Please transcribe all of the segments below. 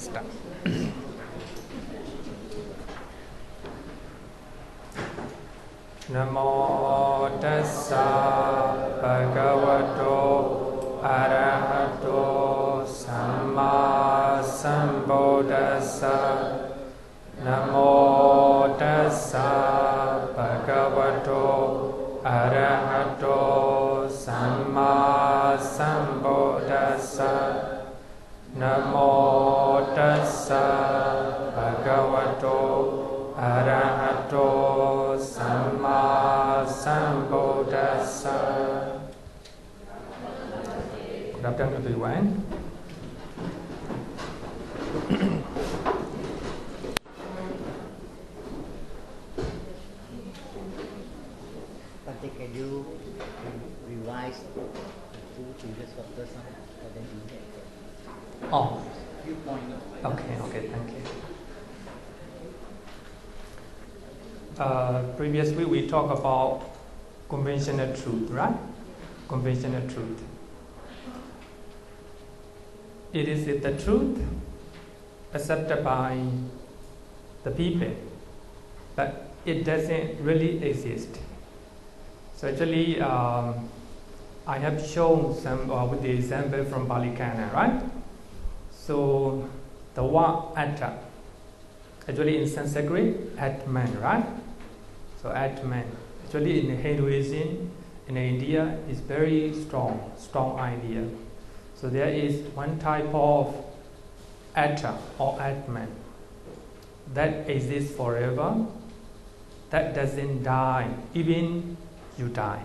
start. Namo tassa bhagavato arahato samma sambuddhassa. Namo tassa bhagavato arahato samma sambuddhassa. Namo tassa bhagavato arahato samma sambuddhassa. Good afternoon, everyone. Can you revise the two previous chapters for them? Oh. Few points. Okay, thank you. Previous week we talked about conventional truth, right? Conventional truth. It is the truth accepted by the people, but it doesn't really exist. So actually, I have shown some with the example from Pali Canon, right? So the word atta, actually in Sanskrit, Atman, right? So Atman, actually in Hinduism, in India, is very strong idea. So there is one type of atta or Atman that exists forever, that doesn't die, even you die.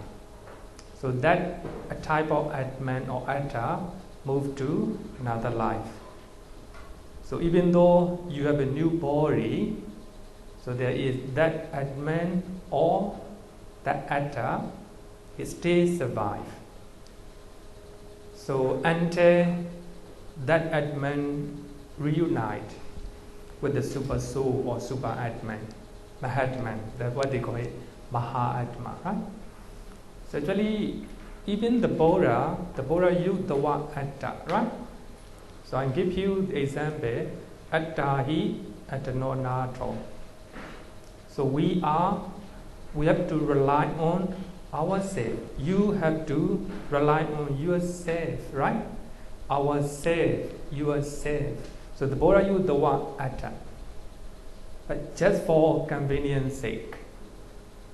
So that a type of Atman or atta move to another life. So even though you have a new body, so there is that Atman or that atta, it still survive. So until that Atman reunite with the super soul or super Atman, Mahatman, that's what they call it, Mahāsatipaṭṭhāna, right? So actually, even the Buddha used the word atta, right? So I give you the example, attahi atanonato. So we have to rely on ourselves. You have to rely on yourself, right? Ourself, yourself. So the Buddha used the word atta, but just for convenience sake.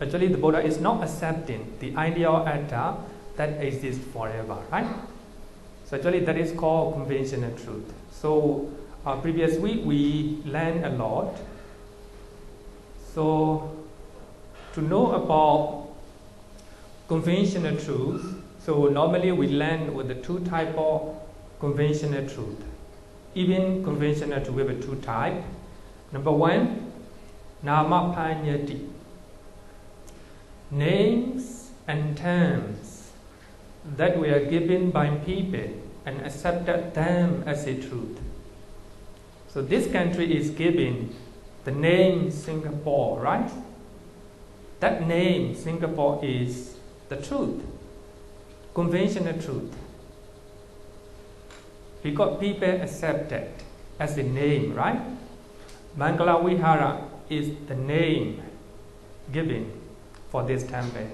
Actually, the Buddha is not accepting the idea of atta that exists forever, right? So actually, that is called conventional truth. So previous week we learned a lot. So to know about conventional truth, so normally we learn with the two type of conventional truth. Even conventional truth, we have two type. Number one, nama panyati. Names and terms that we are given by people and accepted them as a truth. So this country is giving the name Singapore, right? That name Singapore is the truth, conventional truth. Because people accept it as a name, right? Mangala Vihara is the name given for this temple.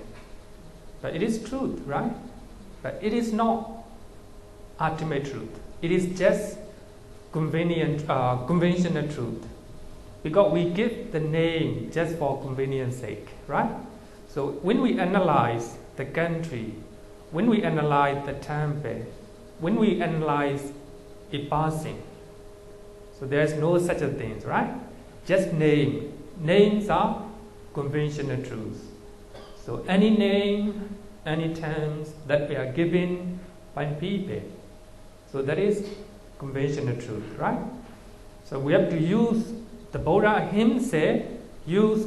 But it is truth, right? But it is not ultimate truth. It is just conventional truth. Because we give the name just for convenience sake, right? So when we analyze the country, when we analyze the temple, when we analyze a person, so there's no such a thing, right? Just name. Names are conventional truths. So any name, any terms that we are given by people, so that is conventional truth, right? So we have to use, the Buddha himself use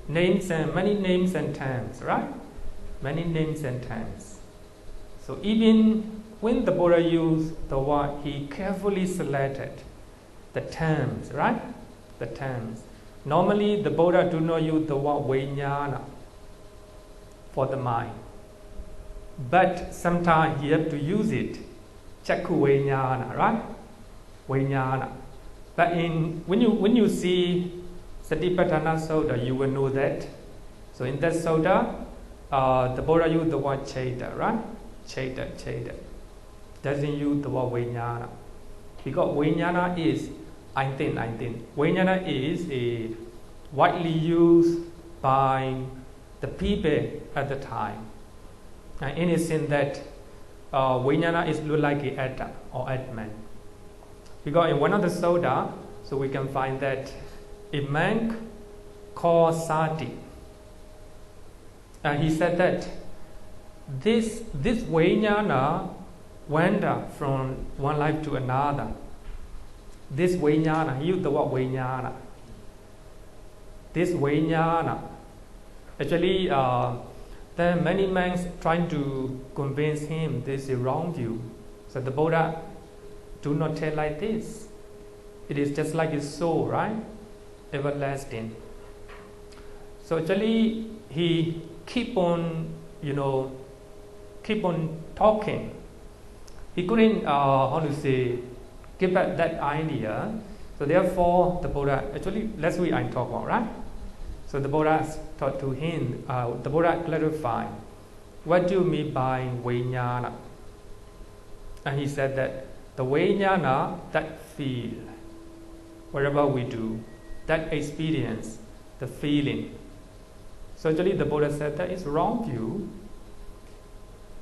names and many names and terms, right? Many names and terms. So even when the Buddha used the word, he carefully selected the terms, right? The terms. Normally, the Buddha do not use the word vijnana for the mind. But sometimes you have to use it Chakku Vijnana, right? Vijnana. But when you see Satipatthāna Sutta, you will know that. So in that Sutta, the Buddha used the word Citta, right? Citta. Doesn't use the word Vijnana. Because Vijnana is Eintin. Vijnana is a widely used by the people at the time. And in a sense that Vijnana is look like a atta or atman. Because in one of the Sutta, so we can find that a monk called Sati, and he said that this Vijnana went from one life to another. This Vijnana, he used the word Vijnana. This Vijnana, actually, there are many monks trying to convince him this is a wrong view. So the Buddha do not tell like this. It is just like his soul, right? Everlasting. So actually, he keep on talking. He couldn't, give up that idea. So therefore, the Buddha, actually, let's read and talk about, right? So the Buddha taught to him, the Buddha clarified, what do you mean by Vijnana? And he said that the Vijnana, that feel, whatever we do, that experience, the feeling. So actually the Buddha said that is wrong view.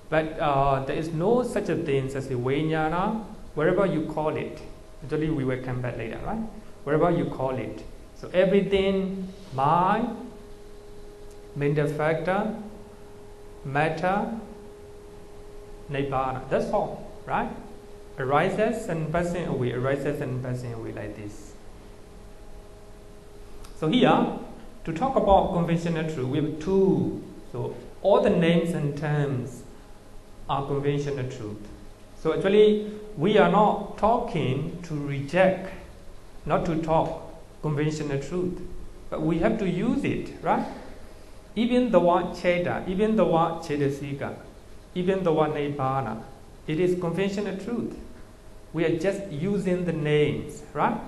But there is no such a thing as a Vijnana, wherever you call it. Actually we will come back later, right? Wherever you call it. So everything, mind, mental factor, matter, nibbana. That's all, right? Arises and passing away, arises and passing away like this. So here, to talk about conventional truth, we have two. So all the names and terms are conventional truth. So actually, we are not talking to reject, not to talk conventional truth, but we have to use it, right? Even the word Citta, even the word Cettasika, even the word Nibbana, it is conventional truth. We are just using the names, right?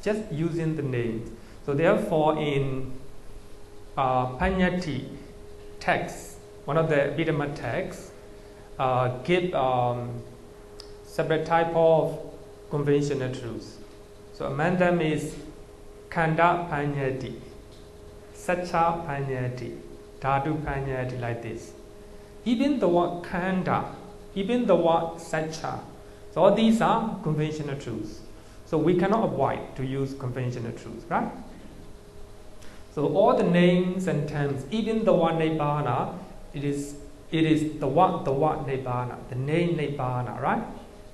Just using the names. So therefore, in Panyati text, one of the Abhidhamma texts, give separate type of conventional truths. So among them is Khanda Panyati, Saccā Panyati, Dhatu Panyati, like this. Even the word Khanda, even the word Saccā, so all these are conventional truths. So we cannot avoid to use conventional truths, right? So all the names and terms, even the word Nibbana, it is the word Nibbana, the name Nibbana, right?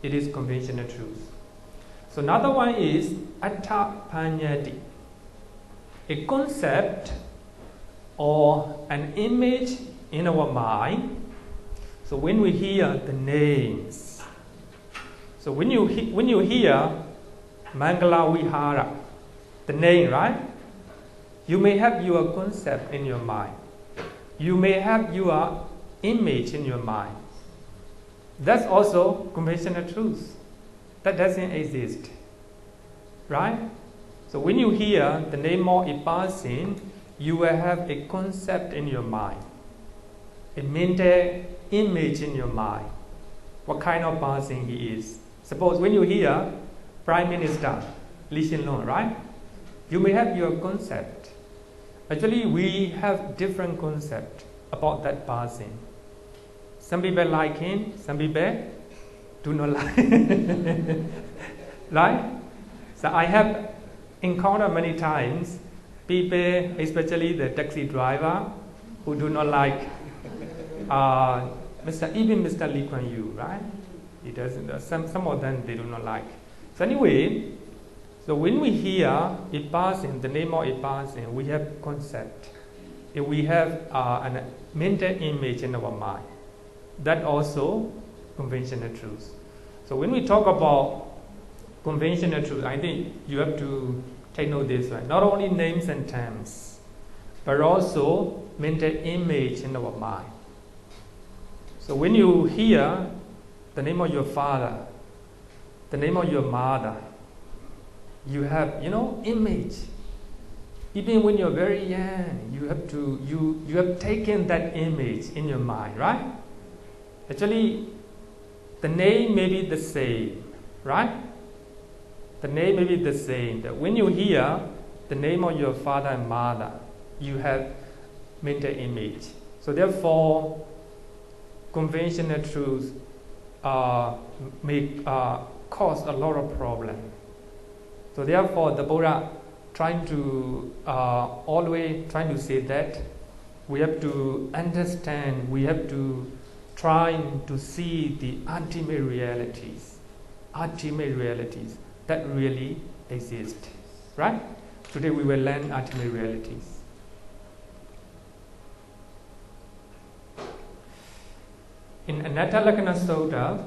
It is conventional truth. So another one is Atta Panyati, a concept or an image in our mind. So when we hear the names, so when you hear Mangala Vihara, the name, right? You may have your concept in your mind. You may have your image in your mind. That's also conventional truth. That doesn't exist, right? So when you hear the name of a person, you will have a concept in your mind, a mental image in your mind, what kind of person he is. Suppose when you hear Prime Minister Lee Hsien Loong, right? You may have your concept. Actually, we have different concept about that person. Some people like him, some people do not like him. Right? So I have encountered many times people, especially the taxi driver, who do not like even Mr. Lee Kuan Yew, right? He doesn't. Some of them they do not like. So anyway, so when we hear a person, the name of a person, we have concept. If we have a mental image in our mind, that also conventional truth. So when we talk about conventional truth, I think you have to take note this one. Not only names and terms, but also mental image in our mind. So when you hear the name of your father, the name of your mother. You have, image. Even when you're very young, you have taken that image in your mind, right? Actually, the name may be the same, right? The name may be the same. That when you hear the name of your father and mother, you have mental image. So therefore, conventional truths may cause a lot of problem. So therefore, the Buddha always trying to say that we have to understand, we have to try to see the ultimate realities that really exist, right? Today we will learn ultimate realities. In Anatta-lakkhana Sutta,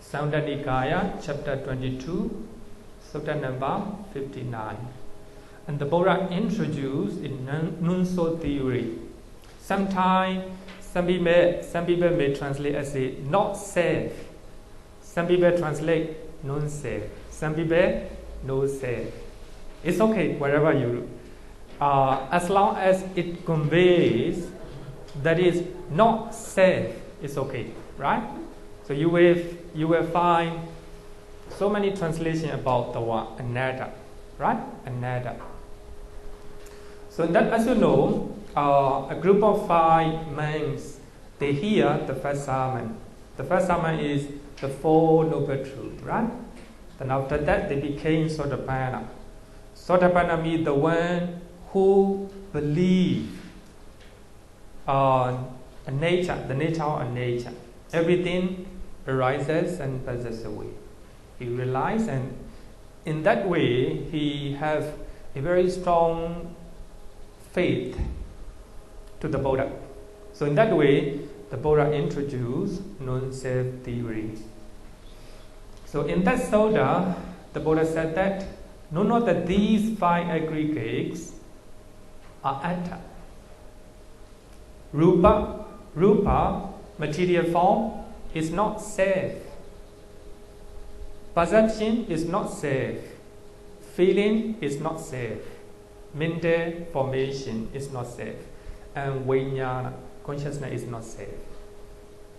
Samyutta Nikaya, chapter 22, Sutta number 59. And the Buddha introduced in Nunso theory. Sometimes some people may translate as a not self. Some people translate non-self. Some people no self. It's okay, wherever you as long as it conveys that is not self, it's okay, right? So you will find so many translations about the word anatta, right? Anatta. So that, as you know, a group of 5 monks, they hear the first sermon. The first sermon is the Four Noble Truths, right? Then after that, they became Sotapanna. Sotapanna means the one who believes the nature of nature. Everything arises and passes away. He realizes, and in that way, he has a very strong faith to the Buddha. So in that way, the Buddha introduced non-self theory. So in that sutta, the Buddha said that none of these 5 aggregates are atta. Rupa, material form, is not self. Perception is not self. Feeling is not self. Mental formation is not self. And vijnana, consciousness, is not self.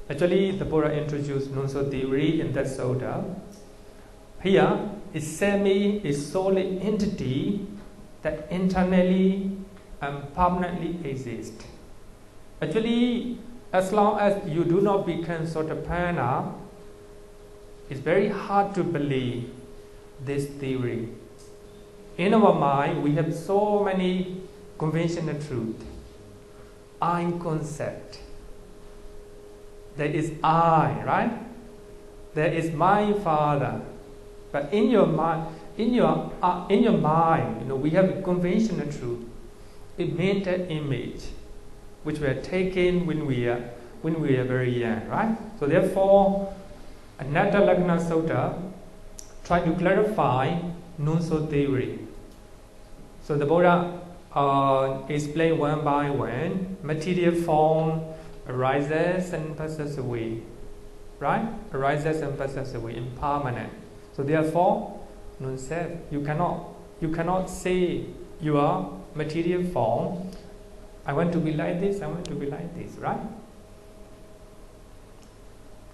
Actually, the Buddha introduced Nunso theory in that sutta. Here, is a solid entity that internally and permanently exists. Actually, as long as you do not become Sotapanna, it's very hard to believe this theory. In our mind, we have so many conventional truths. I concept. There is I, right? There is my father. But in your mind, we have a conventional truth, a mental image, which we are taken when we are very young, right? So therefore, Anatta-lakkhana Sutta try to clarify Nunso theory. So the Buddha explained one by one. Material form arises and passes away, right? Arises and passes away, impermanent. So therefore, non-self. You cannot say your material form, I want to be like this, I want to be like this, right?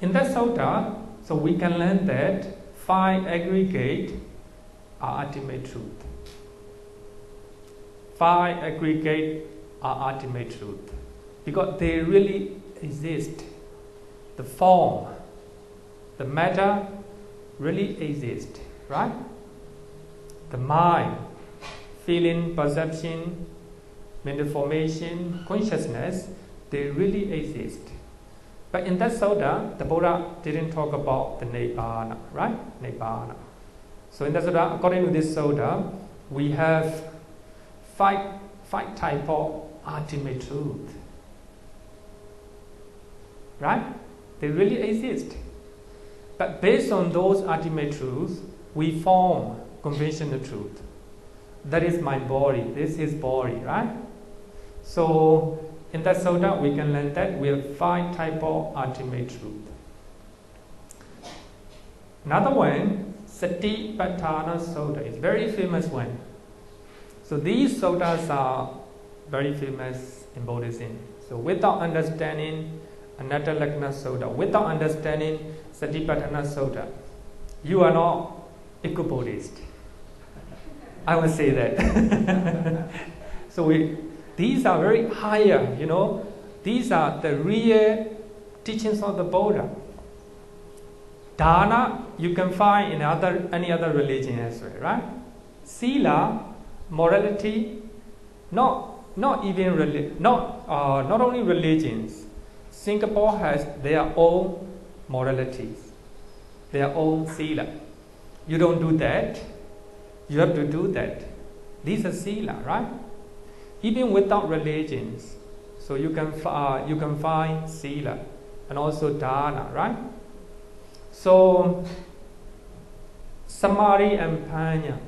In that sutta, so we can learn that 5 aggregate are ultimate truth. 5 aggregate are ultimate truth because they really exist. The form, the matter really exist, right? The mind, feeling, perception, mental formation, consciousness, they really exist. But in that sutta, the Buddha didn't talk about the Nibbana, right? Nibbana. So in that sutta, according to this sutta, we have 5 types of ultimate truth, right? They really exist. But based on those ultimate truths, we form conventional truth. That is my body, this is body, right? So in that sutta, we can learn that we have 5 types of ultimate truth. Another one, Satipaṭṭhāna Sutta, is very famous one. So these suttas are very famous in Buddhism. So without understanding Anatta-lakkhana Sutta, without understanding Satipaṭṭhāna Sutta, you are not a good Buddhist. I would say that. So these are very higher, these are the real teachings of the Buddha. Dana you can find in any other religion as well, right? Sila, morality, not only religions. Singapore has their own moralities, their own sila. You don't do that, you have to do that. These are sila, right? Even without religions, so you can find sila and also dana, right? So samadhi and panya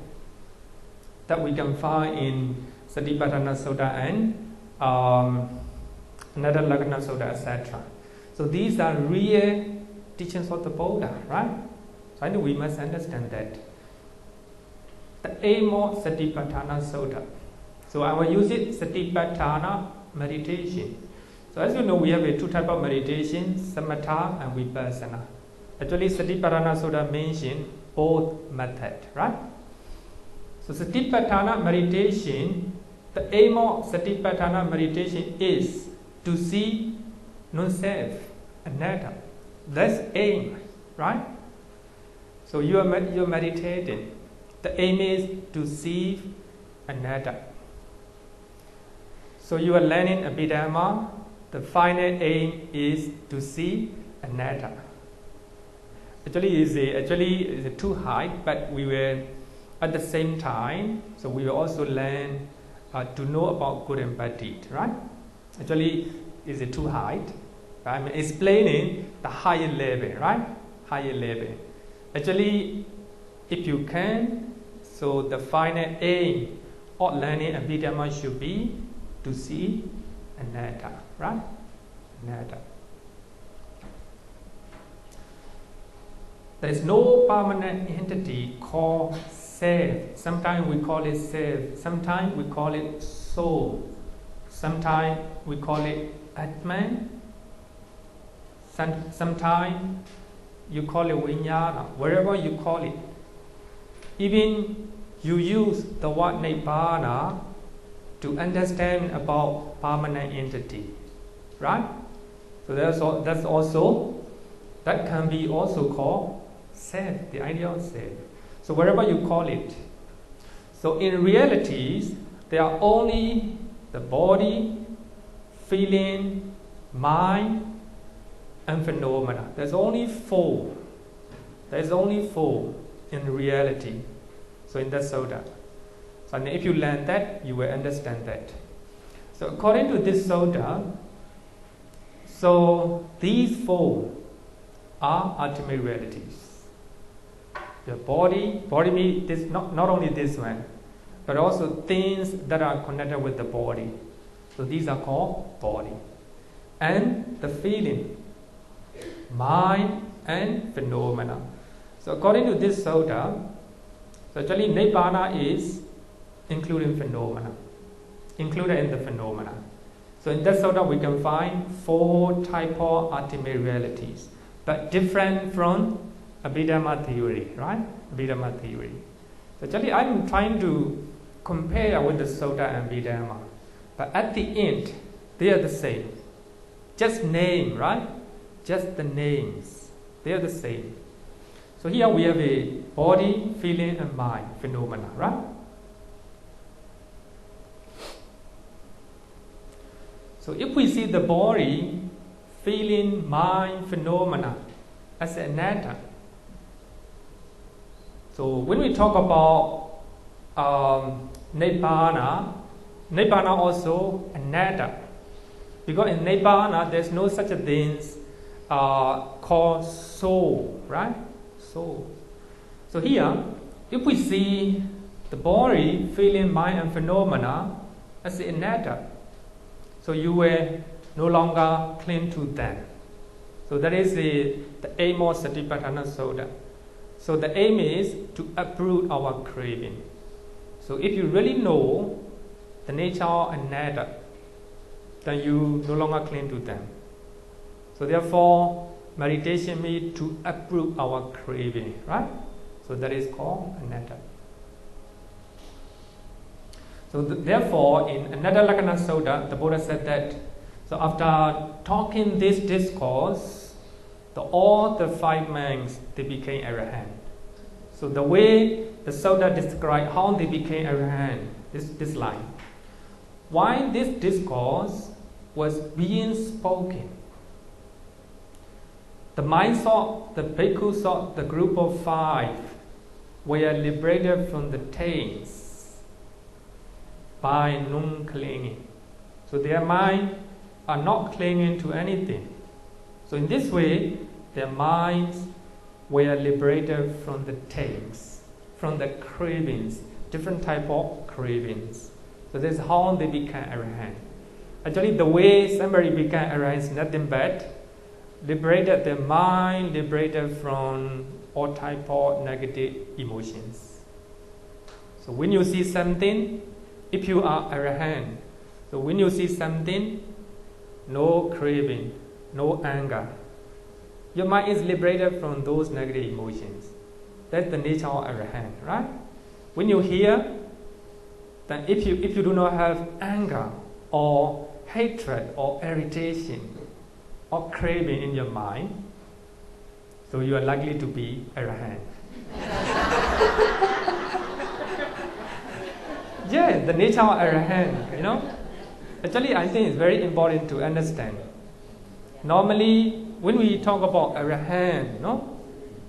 that we can find in Satipaṭṭhāna Sutta and Anatta-lakkhana Sutta, etc. So these are real teachings of the Buddha, right? So I know we must understand that. The aim of Satipaṭṭhāna Sutta. So I will use it, Satipaṭṭhāna meditation. So as you know, we have two types of meditation, samatha and vipassana. Actually, Satipaṭṭhāna Sutta mentions both methods, right? So Satipaṭṭhāna meditation, the aim of Satipaṭṭhāna meditation is to see non-self, anatta. That's aim, right? So you are meditating. The aim is to see anatta. So you are learning Abhidhamma. The final aim is to see anatta. Actually, it's too high, but we will at the same time. So we will also learn to know about good and bad deed, right? Actually, it's too high. I'm explaining the higher level, right? Higher level. Actually, if you can, so the final aim of learning Abhidhamma should be to see anatta, right? Anatta. There is no permanent entity called self. Sometimes we call it self. Sometimes we call it soul. Sometimes we call it Atman. Sometimes you call it Vijnana. Wherever you call it. Even you use the word Nibbana to understand about permanent entity, right? So that can be also called self, the idea of self. So wherever you call it. So in realities, there are only the body, feeling, mind, and phenomena. There's only four. There's only four in reality. So in that Sutta. So if you learn that, you will understand that. So according to this Sutta, so these four are ultimate realities. The body means this, not only this one, but also things that are connected with the body. So these are called body. And the feeling, mind and phenomena. So according to this Sutta, so actually Nibbana is included in phenomena. So in that Sutta we can find four types of ultimate realities, but different from Abhidhamma theory, right? Abhidhamma theory. So actually I'm trying to compare with the Sutta and Abhidhamma, but at the end they are the same. Just name, right? Just the names. They are the same. So here we have a body, feeling and mind phenomena, right? So if we see the body, feeling, mind, phenomena as anatta. So when we talk about Nibbana also anatta. Because in Nibbana there's no such a thing called soul, right? Soul. So here, if we see the body, feeling, mind and phenomena as anatta, so you will no longer cling to them. So that is the aim of Satipaṭṭhāna Sutta. So the aim is to uproot our craving. So if you really know the nature of anatta, then you no longer cling to them. So therefore, meditation means to uproot our craving, right? So that is called anatta. So therefore, in Anatta Lakkhana Sutta, the Buddha said that, so after talking this discourse, all the 5 monks, they became arahant. So the way the Sutta described how they became arahant, this line. While this discourse was being spoken, the mind thought, the bhikkhu thought the group of 5 were liberated from the taints by non-clinging. So their mind are not clinging to anything. So in this way, their minds were liberated from the taints, from the cravings, different type of cravings. So that's how they became arahant. Actually, the way somebody became arahant is nothing but liberated their mind, liberated from all type of negative emotions. So when you see something, if you are arahant, so when you see something, no craving, no anger, your mind is liberated from those negative emotions. That's the nature of arahant, right? When you hear, then if you do not have anger or hatred or irritation or craving in your mind, so you are likely to be arahant. Yeah, the nature of arahant, you know. Actually, I think it's very important to understand. Normally, when we talk about arahant, you know,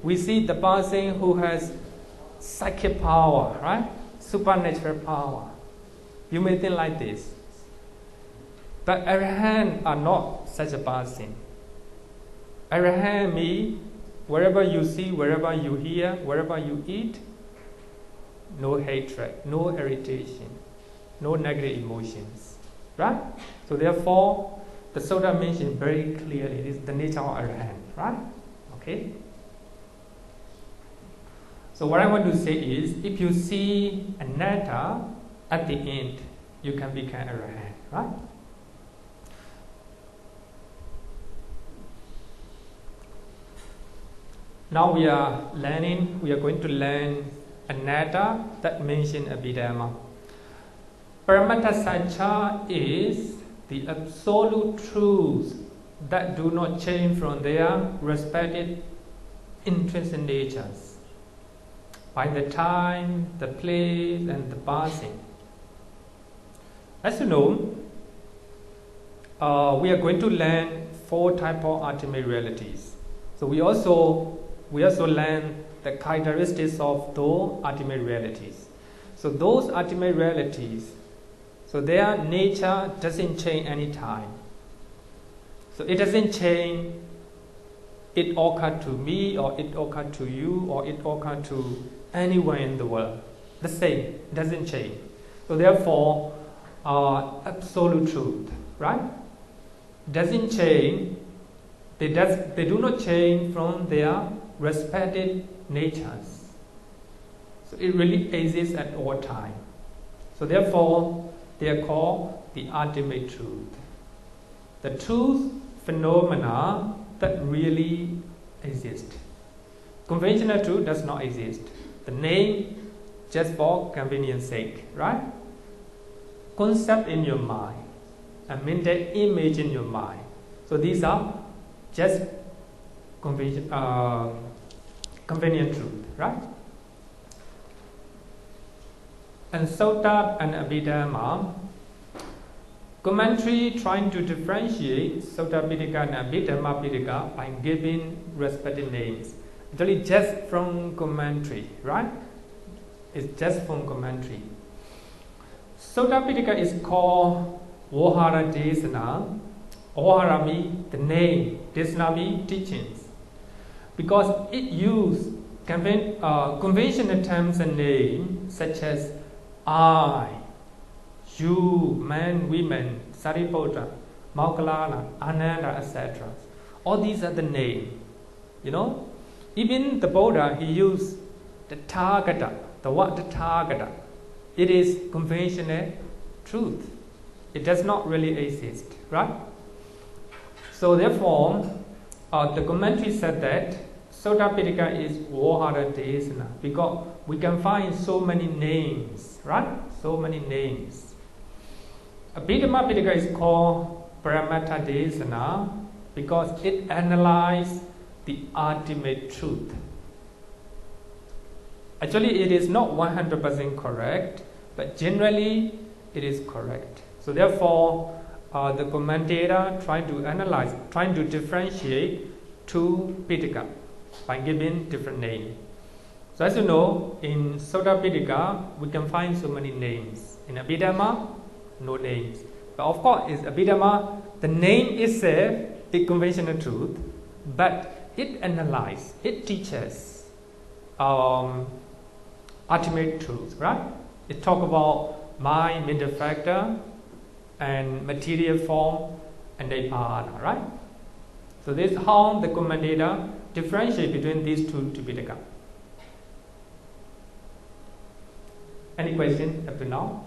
we see the person who has psychic power, right? Supernatural power. You may think like this. But arahant are not such a person. Arahant means wherever you see, wherever you hear, wherever you eat, no hatred, no irritation, no negative emotions. Right? So therefore, the Sutta mentioned very clearly it is the nature of arahant. Right? Okay? So what I want to say is, if you see anatta at the end, you can become arahant. Right? Now we are going to learn anatta that mentioned Abhidhamma. Paramattha-saccā is the absolute truths that do not change from their respective intrinsic natures by the time, the place, and the passing. As you know, we are going to learn 4 types of ultimate realities. So we also learn the characteristics of those ultimate realities. So those ultimate realities, so their nature doesn't change any time. So it doesn't change, it occurred to me, or it occurred to you, or it occurred to anyone in the world. The same, it doesn't change. So therefore, absolute truth, right? Doesn't change. They do not change from their respective natures. So it really exists at all time. So therefore, they are called the ultimate truth. The truth phenomena that really exist. Conventional truth does not exist. The name just for convenience sake, right? Concept in your mind, a mental image in your mind. So these are just convenient truth, right? And Sutta and Abhidhamma, commentary trying to differentiate Sutta Piṭaka and Abhidhamma Piṭaka by giving respective names. Actually, just from commentary, right? It's just from commentary. Sutta Piṭaka is called Vahara Desana. Vahara means the name, Desana means teachings. Because it uses conventional terms and names such as I, you, man, women, Sariputta, Moggallana, Ananda, etc. All these are the names, you know. Even the Buddha, he used the Tathagata, the word Tathagata. It is conventional truth. It does not really exist, right? So therefore, the commentary said that Sutta Piṭaka is Vahara Desana because we can find so many names, right? So many names. Abhidhamma Piṭaka is called Paramattha-saccā because it analyzes the ultimate truth. Actually, it is not 100% correct, but generally it is correct. So therefore, the commentator trying to analyze, trying to differentiate two Piṭaka by giving different names. So as you know, in Sutta Piṭaka, we can find so many names. In Abhidhamma, no names. But of course, in Abhidhamma, the name itself is conventional truth, but it analyzes, it teaches ultimate truth, right? It talks about mind, mental factor, and material form, and Nibbana, right? So this is how the commentator differentiate between these two Piṭaka. Any question up to now?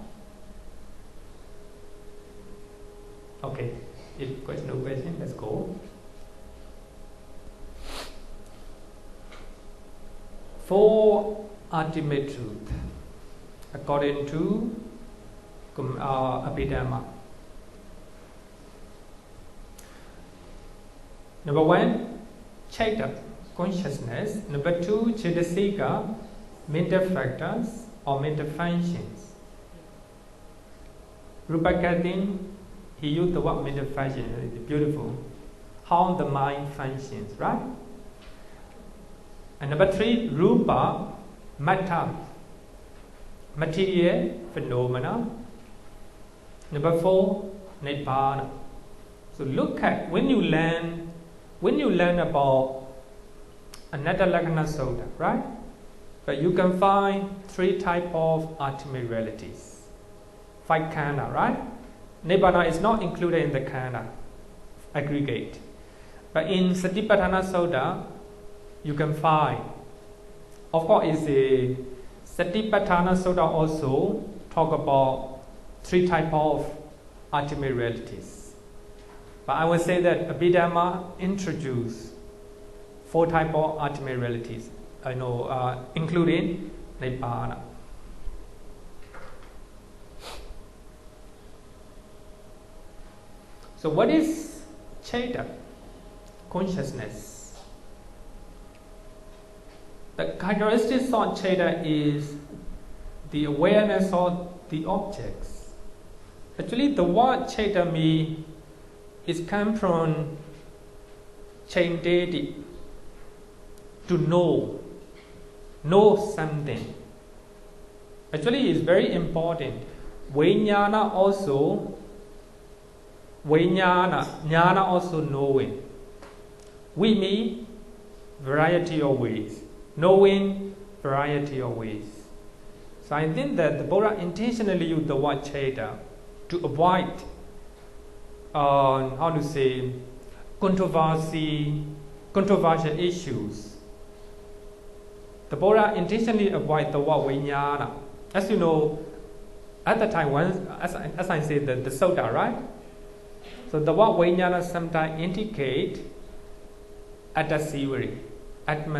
Okay, if no question, let's go. Four ultimate truth according to Abhidhamma. Number one, Citta, consciousness. Number two, Cetasika, mental factors or mental functions. Rupakathin, he used the word mental function, it's beautiful. How the mind functions, right? And number three, Rupa, matter, material phenomena. Number four, Nibbana. So look at when you learn about Anatta Lakkhana Sutta, right? But you can find three types of ultimate realities. 5 khandha, right? Nibbana is not included in the khandha aggregate. But in Satipatthana Sutta, you can find, of course, it's a Satipatthana Sutta also talk about 3 types of ultimate realities. But I would say that Abhidhamma introduced 4 types of ultimate realities, including Nibbana. So what is Citta? Consciousness. The characteristics of Citta is the awareness of the objects. Actually, the word Citta is come from Cinteti, to know something. Actually, it's very important. Vijnana also knowing. We mean variety of ways. Knowing variety of ways. So I think that the Buddha intentionally used the word Citta to avoid controversial issues. The Buddha intentionally avoid the word Vijnana. As you know, at the time, as I said, the Sutta, right? So the word Vijnana sometimes indicate Atman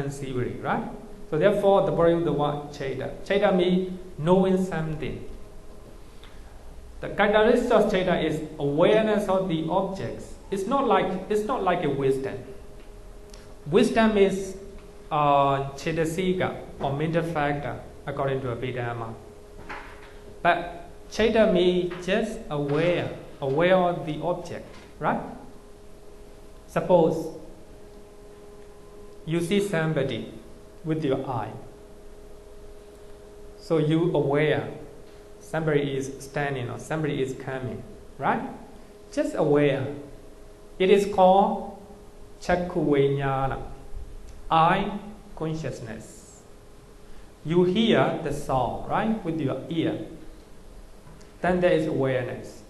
Siveri, right? So therefore, the Buddha used the word Citta. Citta means knowing something. The characteristic of Citta is awareness of the objects. It's not like a wisdom. Wisdom is Cetasika or mental factor according to Abhidhamma. But Citta means just aware of the object, right? Suppose you see somebody with your eye. So you aware somebody is standing or somebody is coming, right? Just aware. It is called Cakkhu Vijnana, eye consciousness. You hear the sound, right, with your ear. Then there is awareness.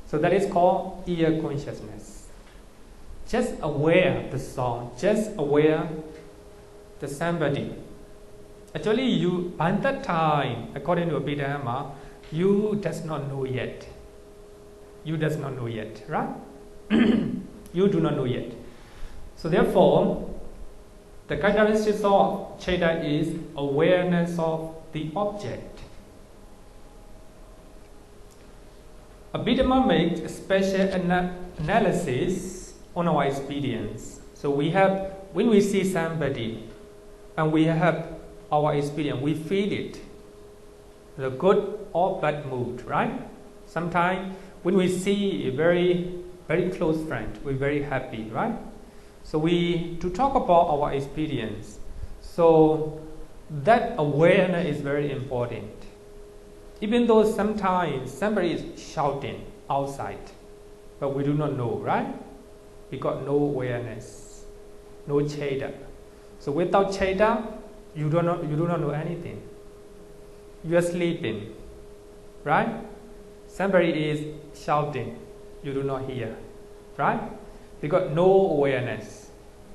So that is called ear consciousness. just aware the song, just aware the somebody. Actually, you by that time, according to Abhidhamma, you does not know yet. You does not know yet, right? You do not know yet. So therefore, the characteristics of Citta is awareness of the object. Abhidhamma makes a special analysis on our experience. So we have, when we see somebody and we have our experience, we feel it, the good or bad mood, right? Sometimes when we see a very, very close friend, we're very happy, right? So to talk about our experience. So that awareness is very important. Even though sometimes somebody is shouting outside, but we do not know, right? We got no awareness, no Citta. So without Citta, you do not know anything. You are sleeping, right? Somebody is shouting, you do not hear, right? We got no awareness.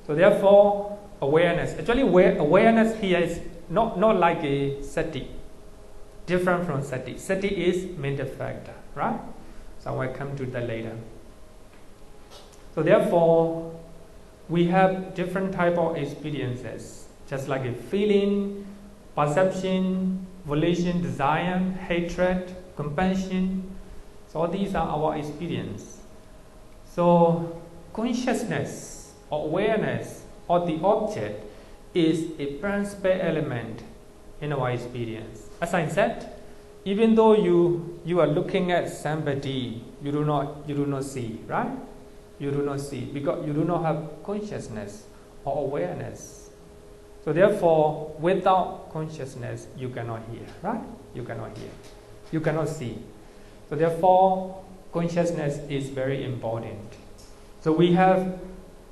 So therefore, awareness. Actually, awareness here is not like a sati. Different from sati. Sati is mental factor, right? So I will come to that later. So therefore, we have different type of experiences, just like a feeling, perception, volition, desire, hatred, compassion. So all these are our experience. So consciousness or awareness of the object is a principal element in our experience. As I said, even though you are looking at somebody, you do not see, right? You do not see because you do not have consciousness or awareness. So therefore, without consciousness, you cannot hear, right? You cannot hear. You cannot see. So therefore, consciousness is very important. So we have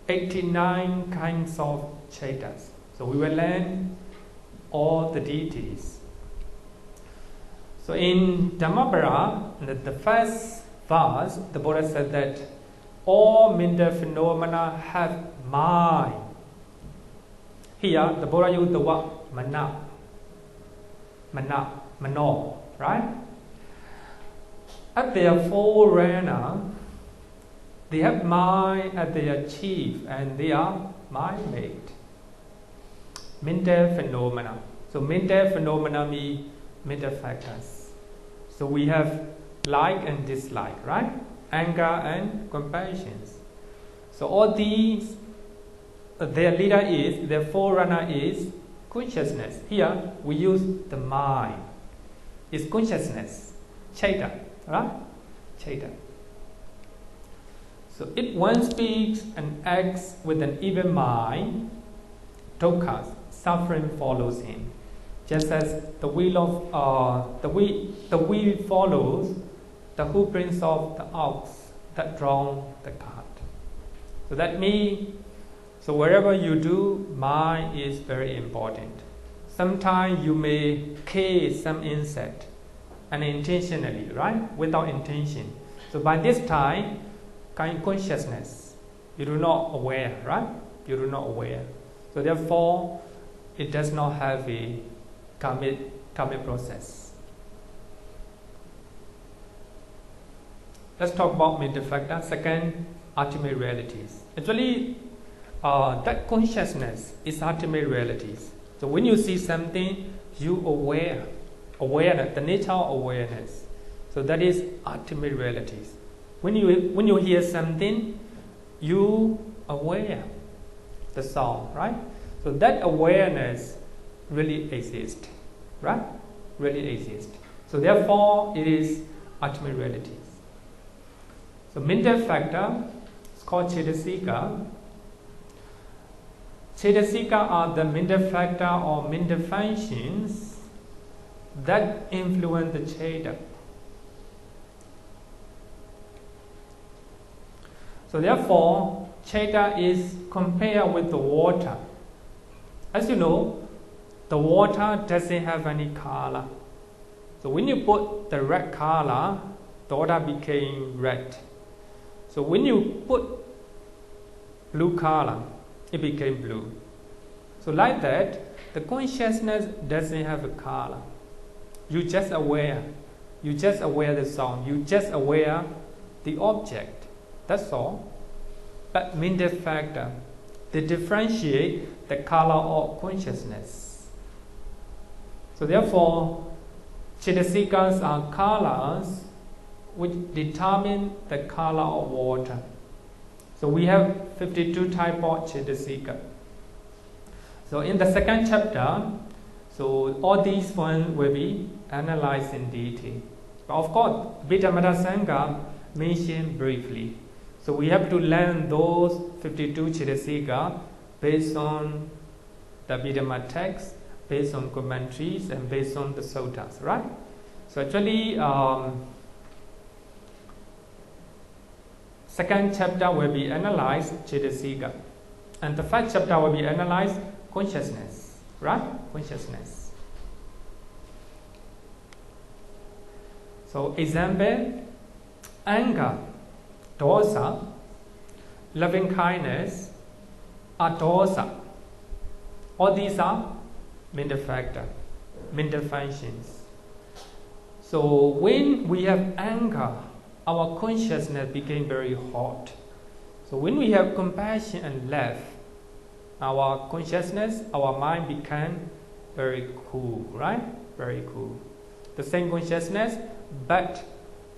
89 kinds of Cittas. So we will learn all the deities. So in Dhammapada, the first verse, the Buddha said that all mental phenomena have mind. Here, the Buddha used the word mana, mano, right? At their forerunner, they have mind as their chief and they are mind-made. Mental phenomena. So mental phenomena means mental factors. So we have like and dislike, right? Anger and compassion. So all these, their leader is, their forerunner is consciousness. Here we use the mind. It's consciousness, Citta, right? Citta. So if one speaks and acts with an evil mind, dukkha, suffering follows him. Just as the wheel follows the hoofprints of the ox that draw the cart. So that means, so wherever you do, mind is very important. Sometimes you may kill some insect unintentionally, right? Without intention. So by this time, kind consciousness, you do not aware, right? You do not aware. So therefore, it does not have a karmic process. Let's talk about mental factor. Second, ultimate realities. Actually, that consciousness is ultimate realities. So when you see something, you awareness, the nature of awareness. So that is ultimate realities. When you hear something, you aware the sound, right? So that awareness really exists, right? Really exists. So therefore, it is ultimate realities. So mental factor is called Citta. Citta are the mental factor or mental functions that influence the Citta. So therefore, Citta is compared with the water. As you know, the water doesn't have any color. So when you put the red color, the water became red. So when you put blue color, it became blue. So like that, the consciousness doesn't have a color. You just aware. You just aware the sound. You just aware the object. That's all. But mental factor, they differentiate the color of consciousness. So therefore, Cettasikas are colors which determine the color of water. So we have 52 type of Cettasika. So in the second chapter, so all these ones will be analyzed in detail. But of course, Paramattha-saccā mentioned briefly. So we have to learn those 52 Cettasika based on the Abhidhamma text, based on commentaries, and based on the suttas, right? So actually, second chapter will be analyzed Cettasika, and the first chapter will be analyzed consciousness, right? Consciousness. So example, anger, dosa, loving kindness are dosa. All these are mental factor, mental functions. So when we have anger, our consciousness became very hot. So when we have compassion and love, our consciousness, our mind became very cool, right? Very cool. The same consciousness, but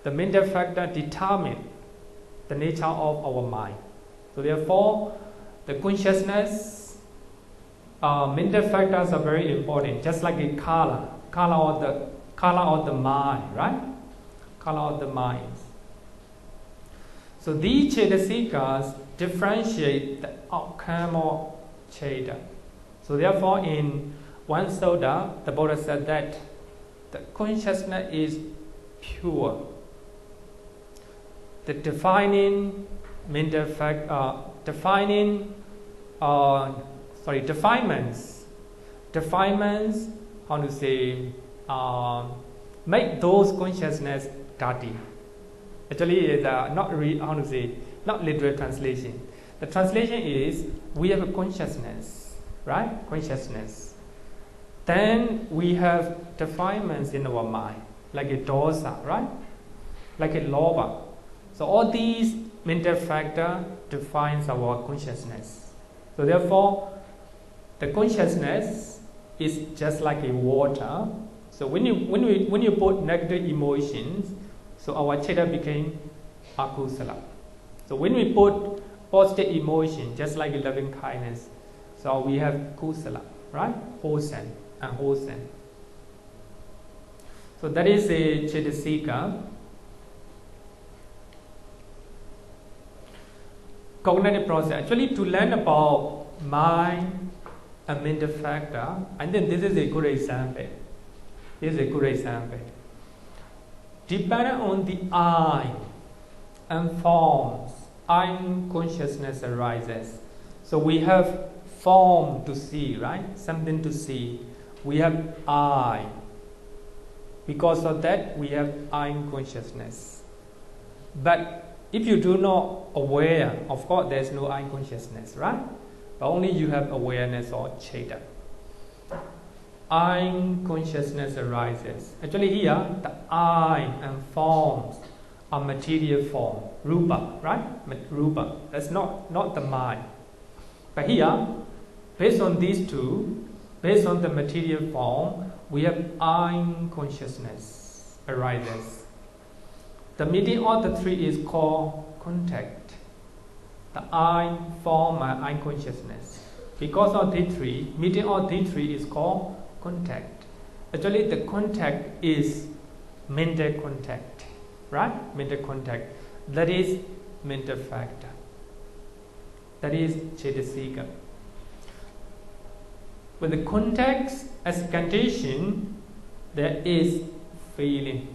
the mental factor determines the nature of our mind. So therefore, the consciousness, mental factors are very important, just like a color of the mind, right? Color of the mind. So these Cettasikas differentiate the outcome of Citta. So therefore, in one Sutta, the Buddha said that the consciousness is pure. The definements, how to say, make those consciousness dirty. Actually, it's not literal translation. The translation is, we have a consciousness, right? Consciousness. Then we have defilements in our mind, like a dosa, right? Like a lobha. So all these mental factor defines our consciousness. So therefore, the consciousness is just like a water. So when you put negative emotions, so our citta became akusala. So when we put positive emotion, just like loving kindness, so we have kusala, right? Wholesome and wholesome. So that is a Cettasika. Cognitive process. Actually, to learn about mind and mental factor, and then this is a good example. This is a good example. Depending on the eye and forms, eye consciousness arises. So we have form to see, right? Something to see. We have eye. Because of that, we have eye consciousness. But if you do not aware, of course, there's no eye consciousness, right? But only you have awareness or citta. Eye consciousness arises. Actually here, the eye and forms are material form, rupa, right? Rupa. That's not the mind. But here, based on these two, based on the material form, we have eye consciousness arises. The meeting of the three is called contact. The eye, form, and eye consciousness. Because of these three, meeting of these three is called contact. Actually, the contact is mental contact, right? Mental contact. That is mental factor. That is Cettasika. With the context as condition, there is feeling.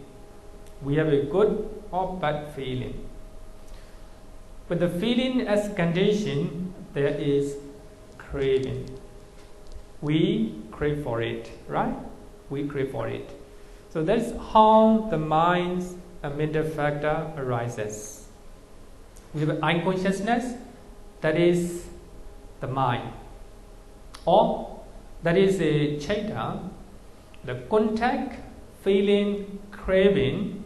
We have a good or bad feeling. With the feeling as condition, there is craving. We crave for it, right? We crave for it. So that's how the mind's mental factor arises. We have eye consciousness, that is the mind. Or that is a Citta, the contact, feeling, craving,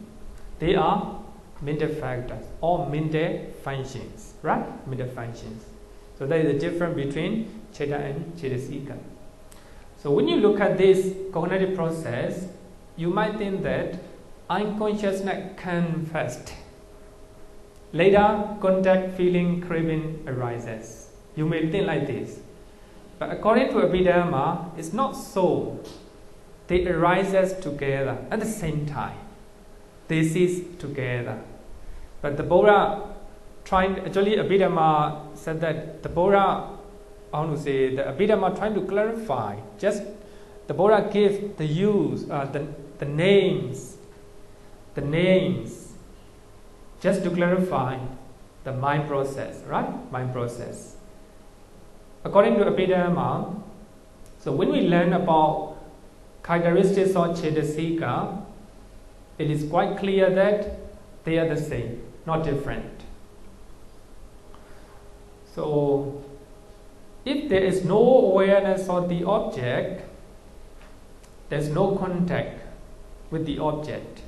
they are mental factors or mental functions, right? Mental functions. So that is the difference between Citta and Cetasika. So when you look at this cognitive process, you might think that unconsciousness comes first. Later, contact, feeling, craving arises. You may think like this. But according to Abhidhamma, it's not so. They arise together at the same time. They cease together. But the Buddha actually Abhidhamma said that the Buddha, the Abhidhamma trying to clarify, just the Buddha gave the use, the names, just to clarify the mind process, right? Mind process. According to Abhidhamma, so when we learn about characteristics of Cetasika, it is quite clear that they are the same, not different. So, if there is no awareness of the object, there is no contact with the object.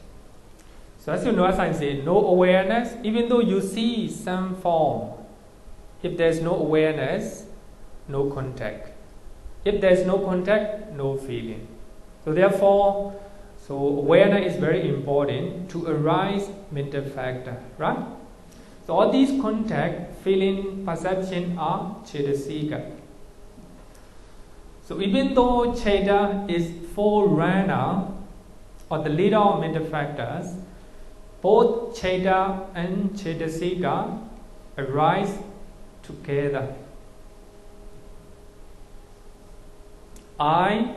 So as you know, as I say, no awareness, even though you see some form, if there is no awareness, no contact. If there is no contact, no feeling. So therefore, awareness is very important to arise mental factor, right? So all these contact, feeling, perception are Cetasika. So even though Citta is forerunner or the leader of mental factors, both Citta and Cetasika arise together. I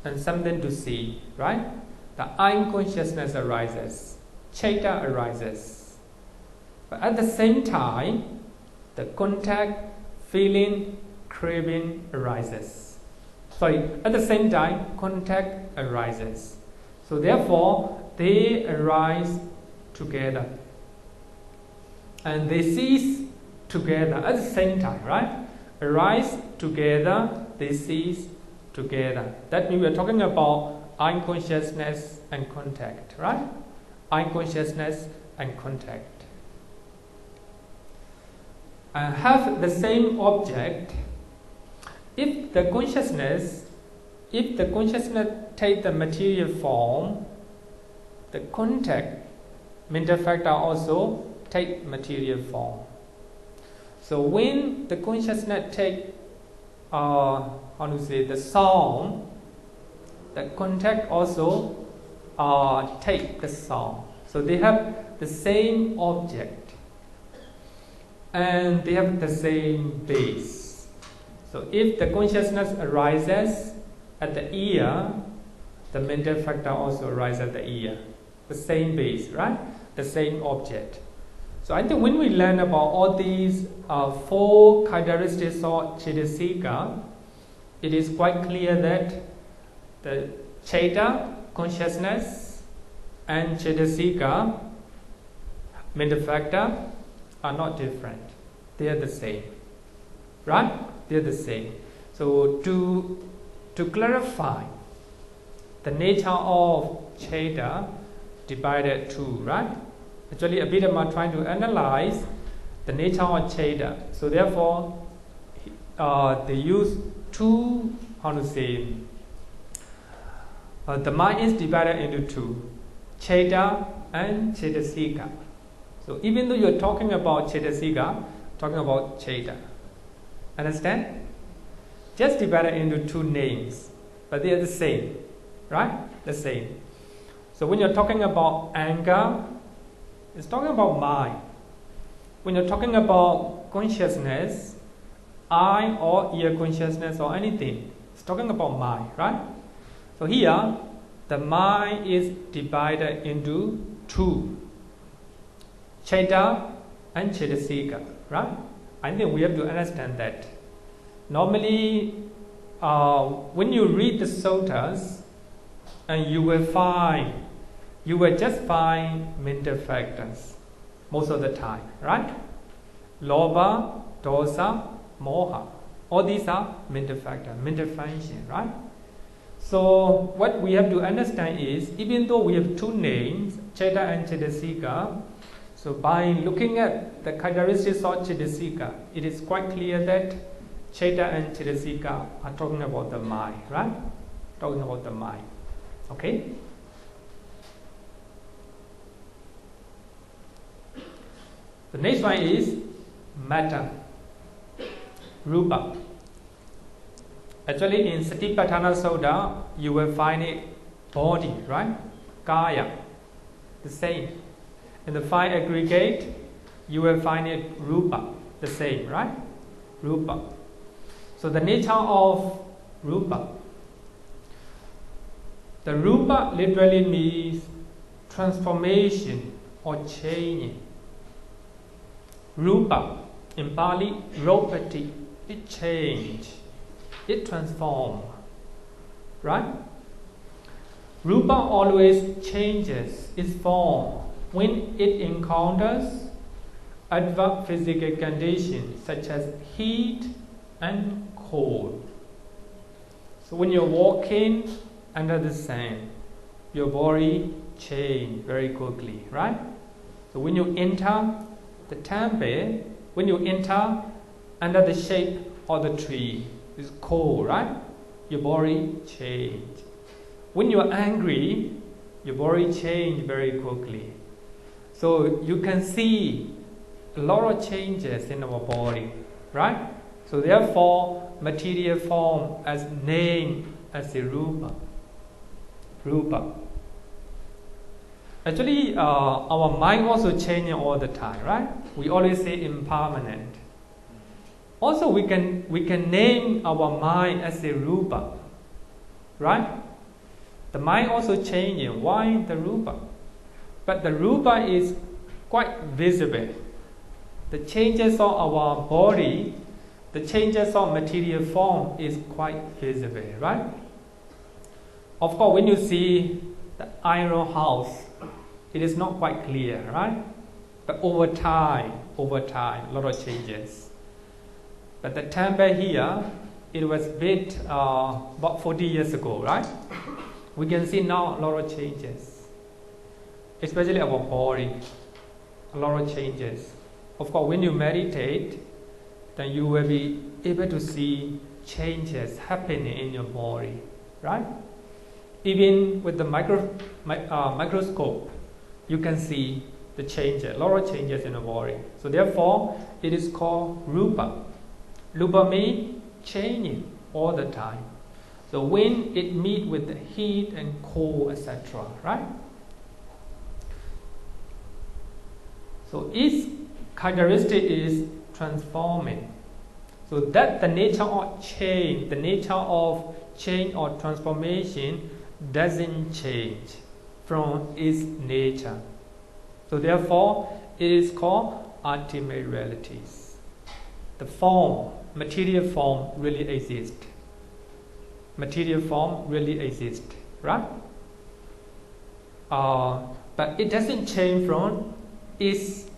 and something to see, right? The I consciousness arises, Citta arises. But at the same time, the contact, feeling, craving arises. At the same time, contact arises. So therefore, they arise together. And they cease together at the same time, right? Arise together, they cease together. That means we are talking about unconsciousness and contact, right? Unconsciousness and contact. And have the same object. If the consciousness take the material form, the contact, mental factor also take material form. So when the consciousness take the sound, the contact also take the sound. So they have the same object and they have the same base. So if the consciousness arises at the ear, the mental factor also arises at the ear. The same base, right? The same object. So I think when we learn about all these four characteristics of Cetasika, it is quite clear that the Citta, consciousness, and Cetasika, mental factor, are not different. They are the same. Right? They are the same. So to clarify the nature of Citta, divided two, right? Actually, Abhidhamma trying to analyze the nature of Citta. So therefore, they use two, the mind is divided into two, Citta and Cetasika. So even though you're talking about Cetasika, talking about Citta. Understand? Just divided into two names, but they are the same, right? The same. So when you're talking about anger, it's talking about mind. When you're talking about consciousness, eye or ear consciousness or anything, it's talking about mind, right? So here, the mind is divided into two, Citta and Cetasika, right? I think we have to understand that. Normally, when you read the suttas, and you will just find mental factors most of the time, right? Lobha, dosa, moha. All these are mental factors, mental function, right? So what we have to understand is, even though we have two names, Citta and Cettasika, so by looking at the characteristics of Cettasika, it is quite clear that Citta and Cettasika are talking about the mind, right? Talking about the mind. Okay? The next one is matter, rupa. Actually, in Satipatthana Sutta, you will find it body, right? Kaya, the same. In the five aggregate, you will find it rupa, the same, right? Rupa. So the nature of rupa. The rupa literally means transformation or changing. Rupa, in Pali, ropati, it change. It transforms, right? Rupa always changes its form when it encounters adverse physical conditions such as heat and cold. So when you're walking under the sun, your body changes very quickly, right? So when you enter the temple, when you enter under the shade of the tree, it's cold, right? Your body change. When you're angry, your body change very quickly. So you can see a lot of changes in our body, right? So therefore, material form as name as a rupa. Rupa. Actually, our mind also changing all the time, right? We always say impermanent. Also, we can name our mind as a rupa, right? The mind also changing. Why the rupa? But the rupa is quite visible. The changes of our body, the changes of material form is quite visible, right? Of course, when you see the iron house, it is not quite clear, right? But over time, a lot of changes. But the temple here, it was built about 40 years ago, right? We can see now a lot of changes, especially our body, a lot of changes. Of course, when you meditate, then you will be able to see changes happening in your body, right? Even with the microscope, you can see the changes, a lot of changes in the body. So therefore, it is called rupa. Rupa means changing all the time. So when it meets with the heat and cold, etc., right? So its characteristic is transforming. So that the nature of change, or transformation doesn't change from its nature. So therefore, it is called ultimate realities. The form, material form really exists. Material form really exists, right? But it doesn't change from its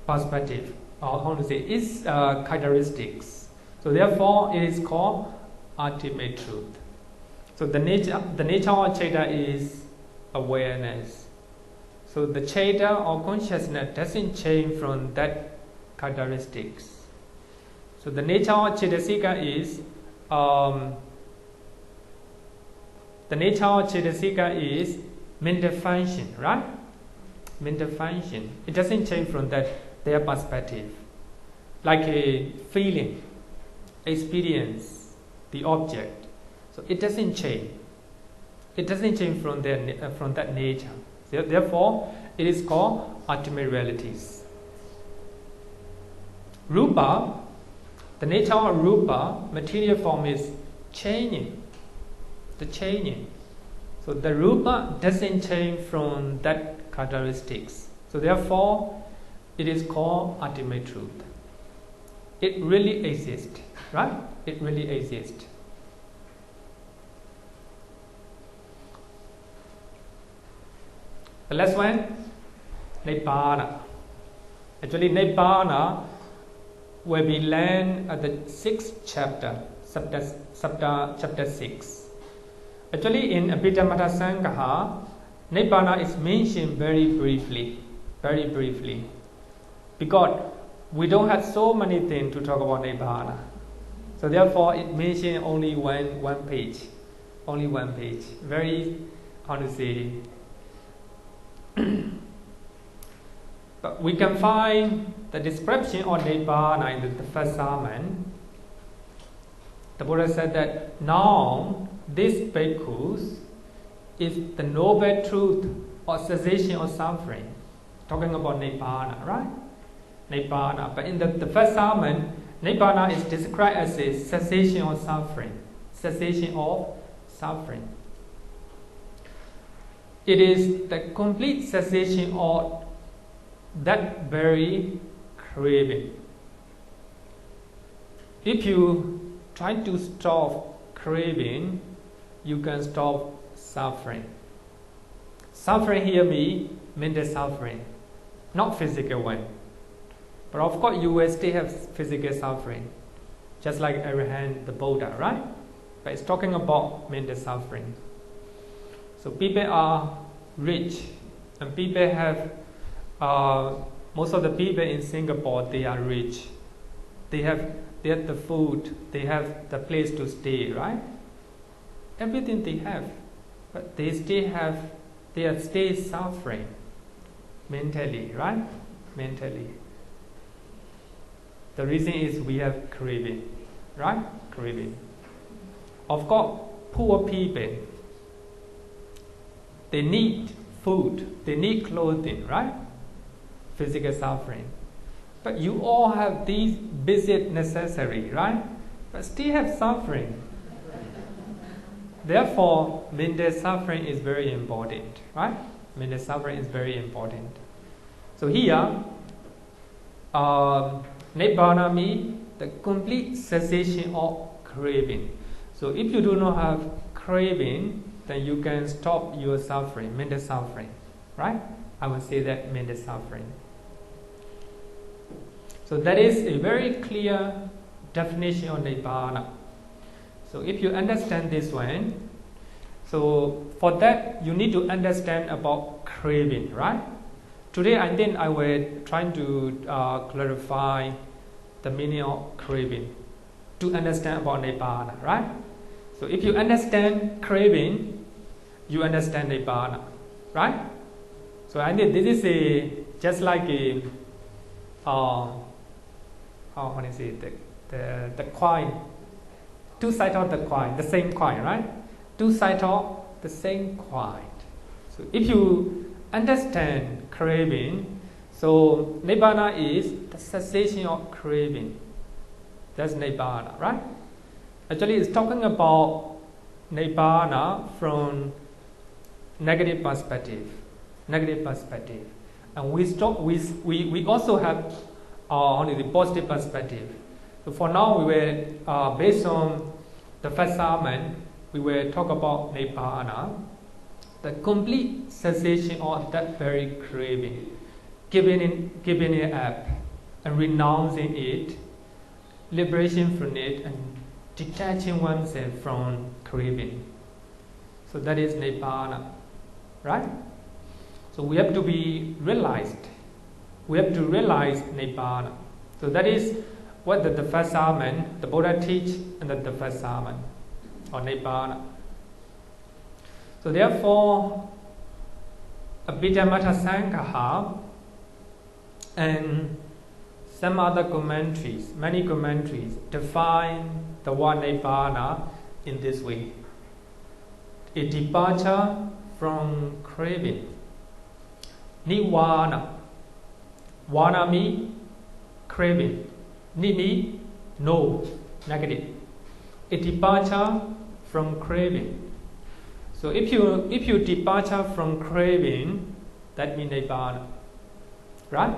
perspective, or how to say, its characteristics. So therefore, it is called ultimate truth. So the nature of Citta is awareness. So the Citta or consciousness doesn't change from that characteristics. So the nature of Cettasika is mental function, right? Mental function. It doesn't change from their perspective. Like a feeling, experience, the object. So it doesn't change. It doesn't change from that nature. Therefore, it is called ultimate realities. Rupa, the nature of rupa, material form, is changing. The changing. So the rupa doesn't change from that characteristics. So therefore, it is called ultimate truth. It really exists, right? It really exists. The last one, Nibbana. Actually, Nibbana where we land at the 6th chapter, chapter 6. Actually, in Abhidhamma-saccā, Nibbana is mentioned very briefly, because we don't have so many things to talk about Nibbana. So therefore, it mentions only one page, very, how to say, but we can find the description of Nibbana in the first sermon. The Buddha said that now this bhikkhus is the noble truth or cessation of suffering. Talking about Nibbana, right? Nibbana. But in the first sermon, Nibbana is described as a cessation of suffering. Cessation of suffering. It is the complete cessation of that very craving. If you try to stop craving, you can stop suffering. Suffering here means mental suffering, not physical one. But of course, you will still have physical suffering, just like Arahant, the Buddha, right? But it's talking about mental suffering. So people are rich, and people have, most of the people in Singapore, they are rich. They have the food, they have the place to stay, right? Everything they have, but they are still suffering mentally, right? Mentally. The reason is we have craving, right? Craving. Of course, poor people, they need food, they need clothing, right? Physical suffering. But you all have these basic necessary, right? But still have suffering. Therefore, mental suffering is very important, right? Mental suffering is very important. So here, Nibbana means the complete cessation of craving. So if you do not have craving, then you can stop your suffering, mental suffering, right? I would say that mental suffering. So that is a very clear definition of Nibbana. So if you understand this one, so for that you need to understand about craving, right? Today I think I will try to clarify the meaning of craving to understand about Nibbana, right? So if you understand craving, you understand Nibbana, right? So I think this is just like a how can I say the coin, two sides of the coin, the same coin, right? Two sides of the same coin. So if you understand craving, so Nibbana is the cessation of craving. That's Nibbana, right? Actually, it's talking about Nibbana from negative perspective. And we also have the positive perspective. So for now, we will, based on the first sermon, we will talk about Nibbana, the complete cessation of that very craving, giving it up and renouncing it, liberation from it, and detaching oneself from craving. So that is Nibbana, right? So we have to be realized. We have to realize Nibbana. So that is what the first sermon, the Buddha teach in the first sermon, or Nibbana. So therefore, Abhidhamma-saccā and some other commentaries, many commentaries, define the word Nibbana in this way: a departure from craving. Nirvana. Vana means craving. Ni means no, negative. A departure from craving. So if you departure from craving, that means Nibbana, right?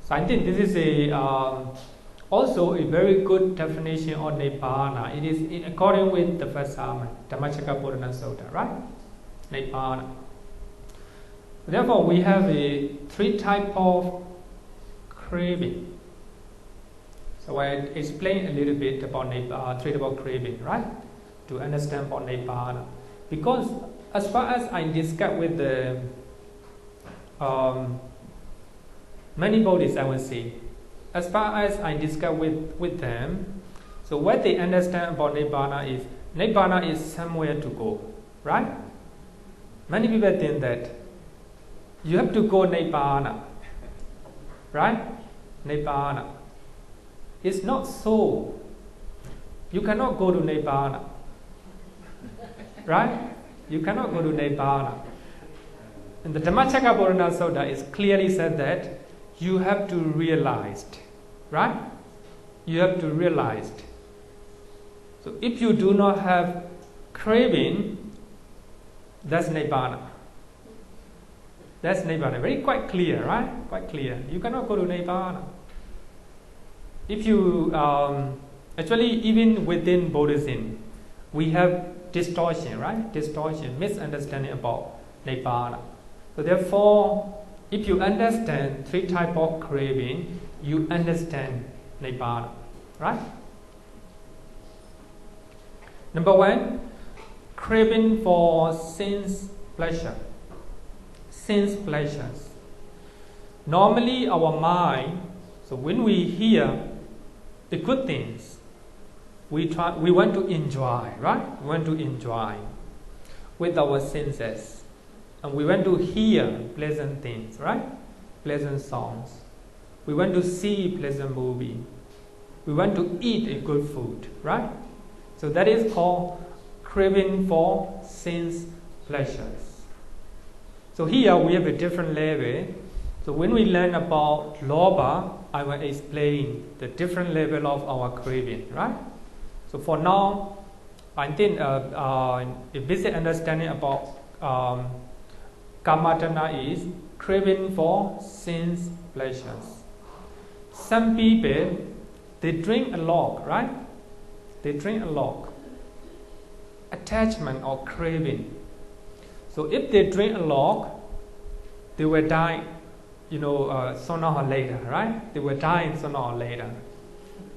So I think this is also a very good definition of Nibbana. It is in accordance with the first sermon, Dhamma-English Sutta, right? Nibbana. Therefore, we have three types of craving. So I explain a little bit about treatable craving, right? To understand about Nibbana. Because as far as I discuss with the many bodies, I will say, as far as I discuss with them, so what they understand about Nibbana is somewhere to go, right? Many people think that you have to go Nibbana, right? Nibbana. It's not so. You cannot go to Nibbana, right? You cannot go to Nibbana. And the Dhamma-English Sutta is clearly said that you have to realize, right? You have to realize. So if you do not have craving, that's Nibbana. That's Nibbana. Very quite clear, right? Quite clear. You cannot go to Nibbana. If you actually even within Buddhism, we have distortion, right? Distortion, misunderstanding about Nibbana. So therefore, if you understand three types of craving, you understand Nibbana, right? Number one, craving for sense pleasure. Sense pleasures. Normally our mind, so when we hear the good things, we want to enjoy, right? We want to enjoy with our senses. And we want to hear pleasant things, right? Pleasant songs. We want to see pleasant movie. We want to eat a good food, right? So that is called craving for sense pleasures. So here we have a different level. So when we learn about lobha, I will explain the different level of our craving, right? So for now, I think a basic understanding about Kamatana is craving for sense pleasures. Some people, they drink a lot, right? They drink a lot. Attachment or craving. So if they drink a lot, they will die, sooner or later, right? They will die sooner or later.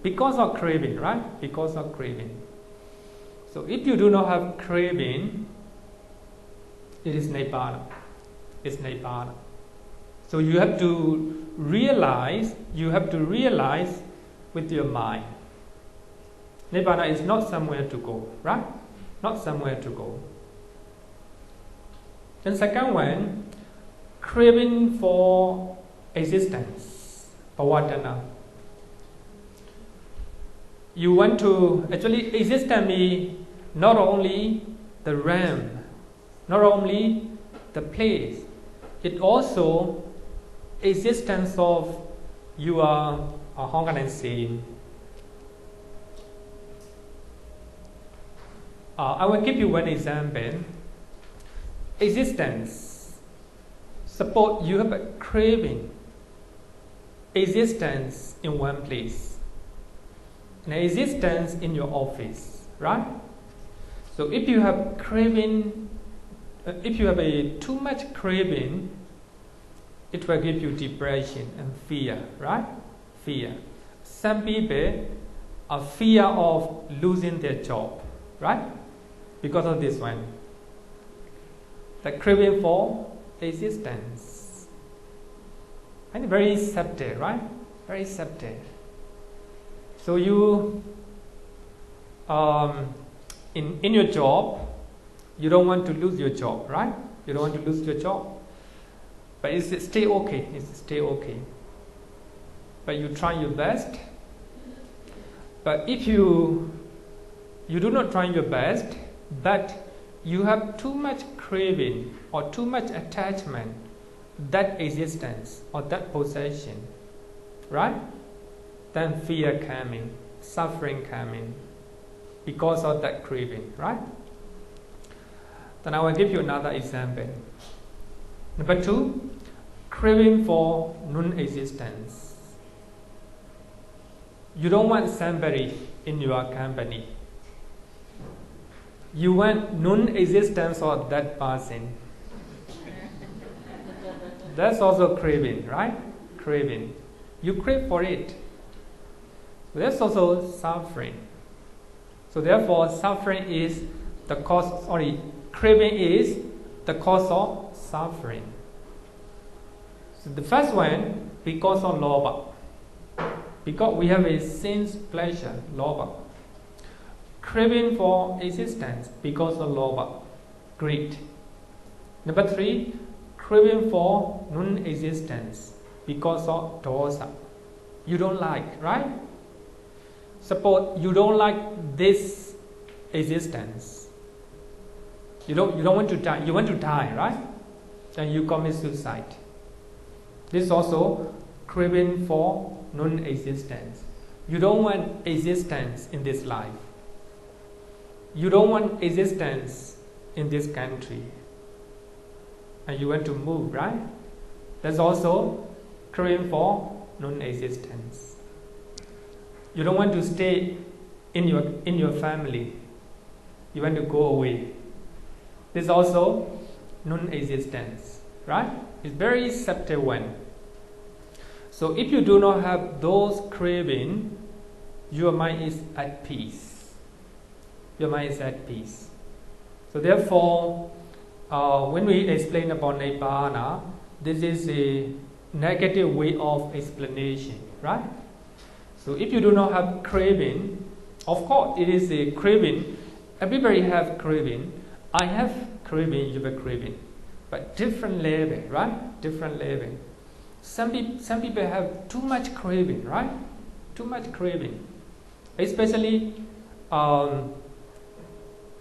Because of craving, right? Because of craving. So if you do not have craving, it is Nibbana. It's Nibbana. So you have to realize with your mind. Nibbana is not somewhere to go, right? Not somewhere to go. Then second one, craving for existence, pavattana. You want to, actually existence means not only the realm, not only the place, it also existence of your, how can I say, I will give you one example. Existence. Suppose you have a craving, existence in one place, and existence in your office, right? So if you have craving, if you have too much craving, it will give you depression and fear, right? Fear. Some people are fear of losing their job, right? Because of this one. The craving for existence. And very subtle, right? Very subtle. So you, in your job, you don't want to lose your job, right? You don't want to lose your job. But it's stay okay. It's stay okay. But you try your best. But if you do not try your best, but you have too much craving or too much attachment, that existence or that possession, right? Then fear coming, suffering coming because of that craving, right? Then I will give you another example. Number two, craving for non-existence. You don't want somebody in your company. You want non-existence of that person. That's also craving, right? Craving. You crave for it. There's also suffering. So therefore, suffering is the cause. Sorry, craving is the cause of suffering. So the first one, because of lobha. Because we have a sense pleasure, lobha. Craving for existence, because of lobha, greed. Number 3, craving for non-existence, because of dosa. You don't like, right? Suppose you don't like this existence. You don't want to die. You want to die, right? And you commit suicide. This is also craving for non-existence. You don't want existence in this life. You don't want existence in this country. And you want to move, right? That's also craving for non-existence. You don't want to stay in your family. You want to go away. This is also non-existence, right? It's very subtle one. So if you do not have those craving, your mind is at peace. Your mind is at peace. So therefore, when we explain about Nibbana, this is a negative way of explanation, right? So if you do not have craving, of course it is a craving. Everybody have craving. I have craving, you have craving. But different level, right? Different level. Some people have too much craving, right? Too much craving. Especially, how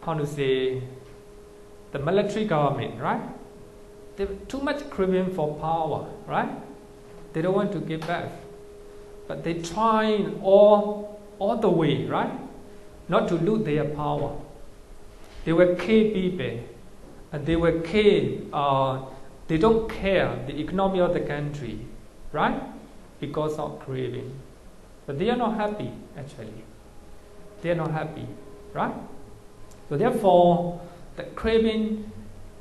to say, the military government, right? They have too much craving for power, right? They don't want to give back. But they try all the way, right? Not to lose their power. They will kill people. And they will kill, they don't care the economy of the country, right? Because of craving. But they are not happy, actually. They are not happy, right? So therefore, the craving,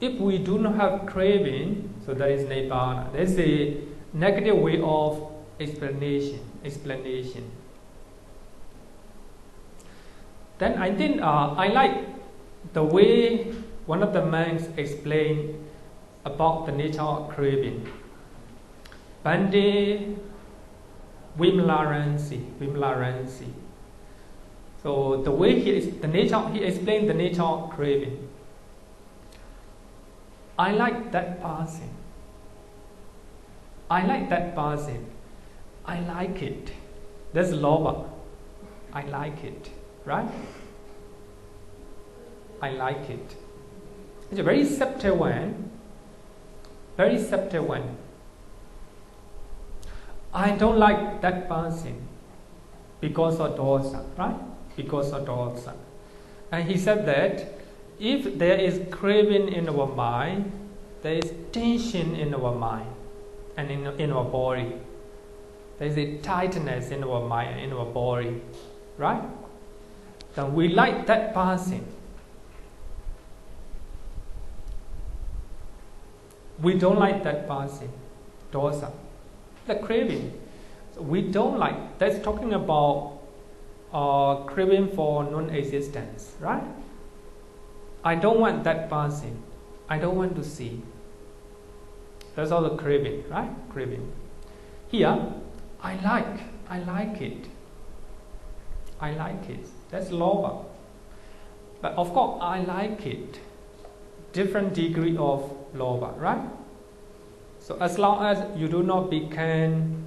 if we do not have craving, so that is Nibbana. That is a negative way of explanation. Then I think I like the way one of the monks explained about the nature of craving. Bande Vimlaransi. So the way he explained the nature of craving. I like that person. I like it. That's lobha. I like it, right? I like it. It's a very subtle one. Very subtle one. I don't like that person because of dosa, right? Because of dosa. And he said that if there is craving in our mind, there is tension in our mind and in our body. There is a tightness in our mind and in our body, right? Then we like that person. We don't like that person, dosa, the craving. So we don't like. That's talking about craving for non-existence, right? I don't want that person. I don't want to see. That's all the craving, right? Craving. Here, I like it. That's lobha. But of course, I like it. Different degree of lobha, right? So as long as you do not become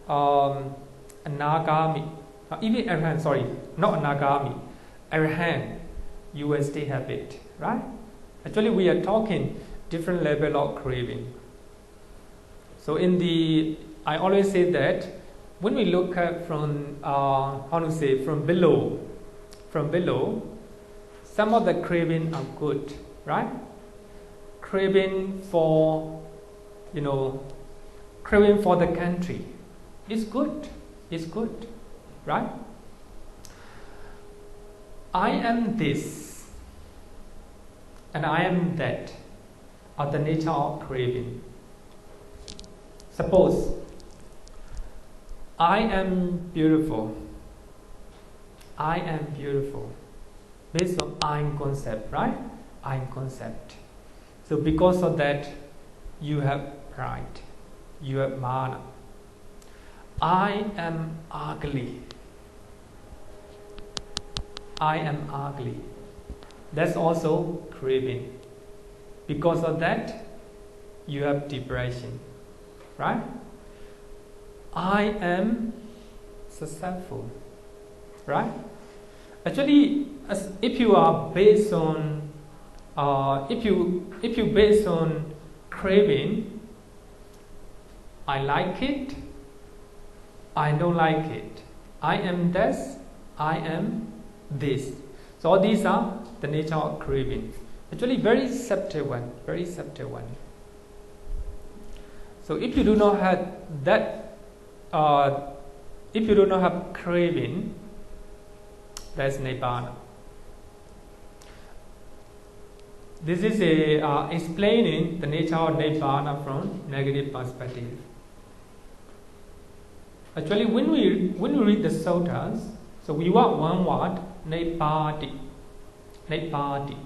anagami, even arahant, sorry, not anagami, arahant, you will still have it, right? Actually, we are talking different level of craving. So I always say that when we look at from from below, some of the craving are good, right? Craving for, craving for the country is good. It's good, right? I am this and I am that are the nature of craving. Suppose I am beautiful I am beautiful. Based on I'm concept, right? I'm concept. So because of that, you have pride. You have mana. I am ugly. I am ugly. That's also craving. Because of that, you have depression, right? I am successful, right? Actually, if you are based on, if you based on craving, I like it, I don't like it. I am this, I am this. So all these are the nature of craving. Actually, very subtle one, very subtle one. So if you do not have that, if you do not have craving, that's Nibbana. This is explaining the nature of Nibbana from negative perspective. Actually, when we read the suttas, so we want one word, Nibbati. Nibbati.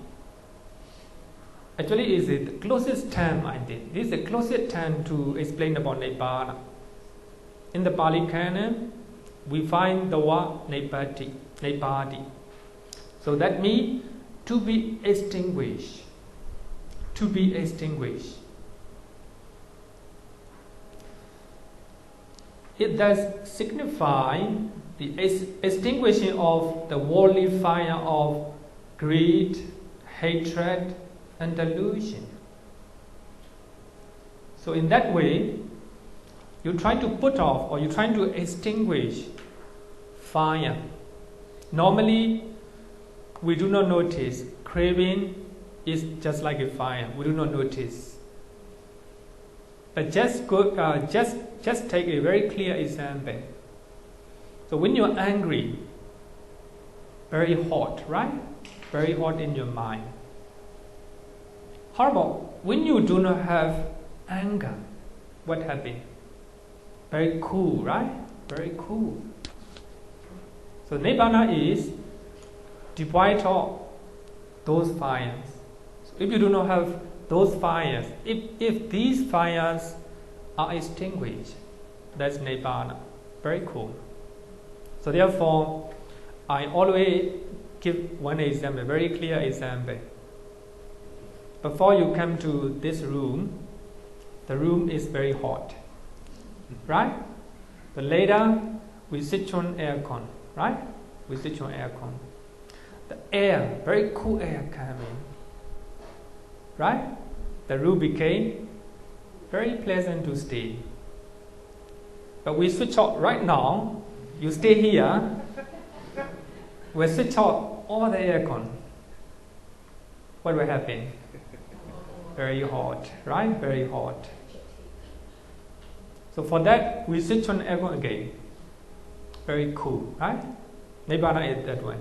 Actually, is it the closest term I did. This is the closest term to explain about Nibbana. In the Pali Canon, we find the word Nibbati. Nibbati. So that means to be extinguished. To be extinguished. It does signify the extinguishing of the worldly fire of greed, hatred, and delusion. So in that way, you try to put off or you try to extinguish fire. Normally, we do not notice. Craving is just like a fire. We do not notice. But just take a very clear example. So when you're angry, very hot, right? Very hot in your mind. How about when you do not have anger? What happens? Very cool, right? Very cool. So Nibbana is devoid of those fires. So if you do not have those fires, if these fires are extinguished, that's Nibbana. Very cool. So therefore, I always give one example, a very clear example. Before you come to this room, the room is very hot, right? But later, we switch on aircon, right? We switch on aircon. The air, very cool air coming, right? The room became very pleasant to stay. But we switch off right now. You stay here. We switch off all the aircon. What will happen? Very hot, right? Very hot. So for that, we switch on aircon again. Very cool, right? Nibbana is that way.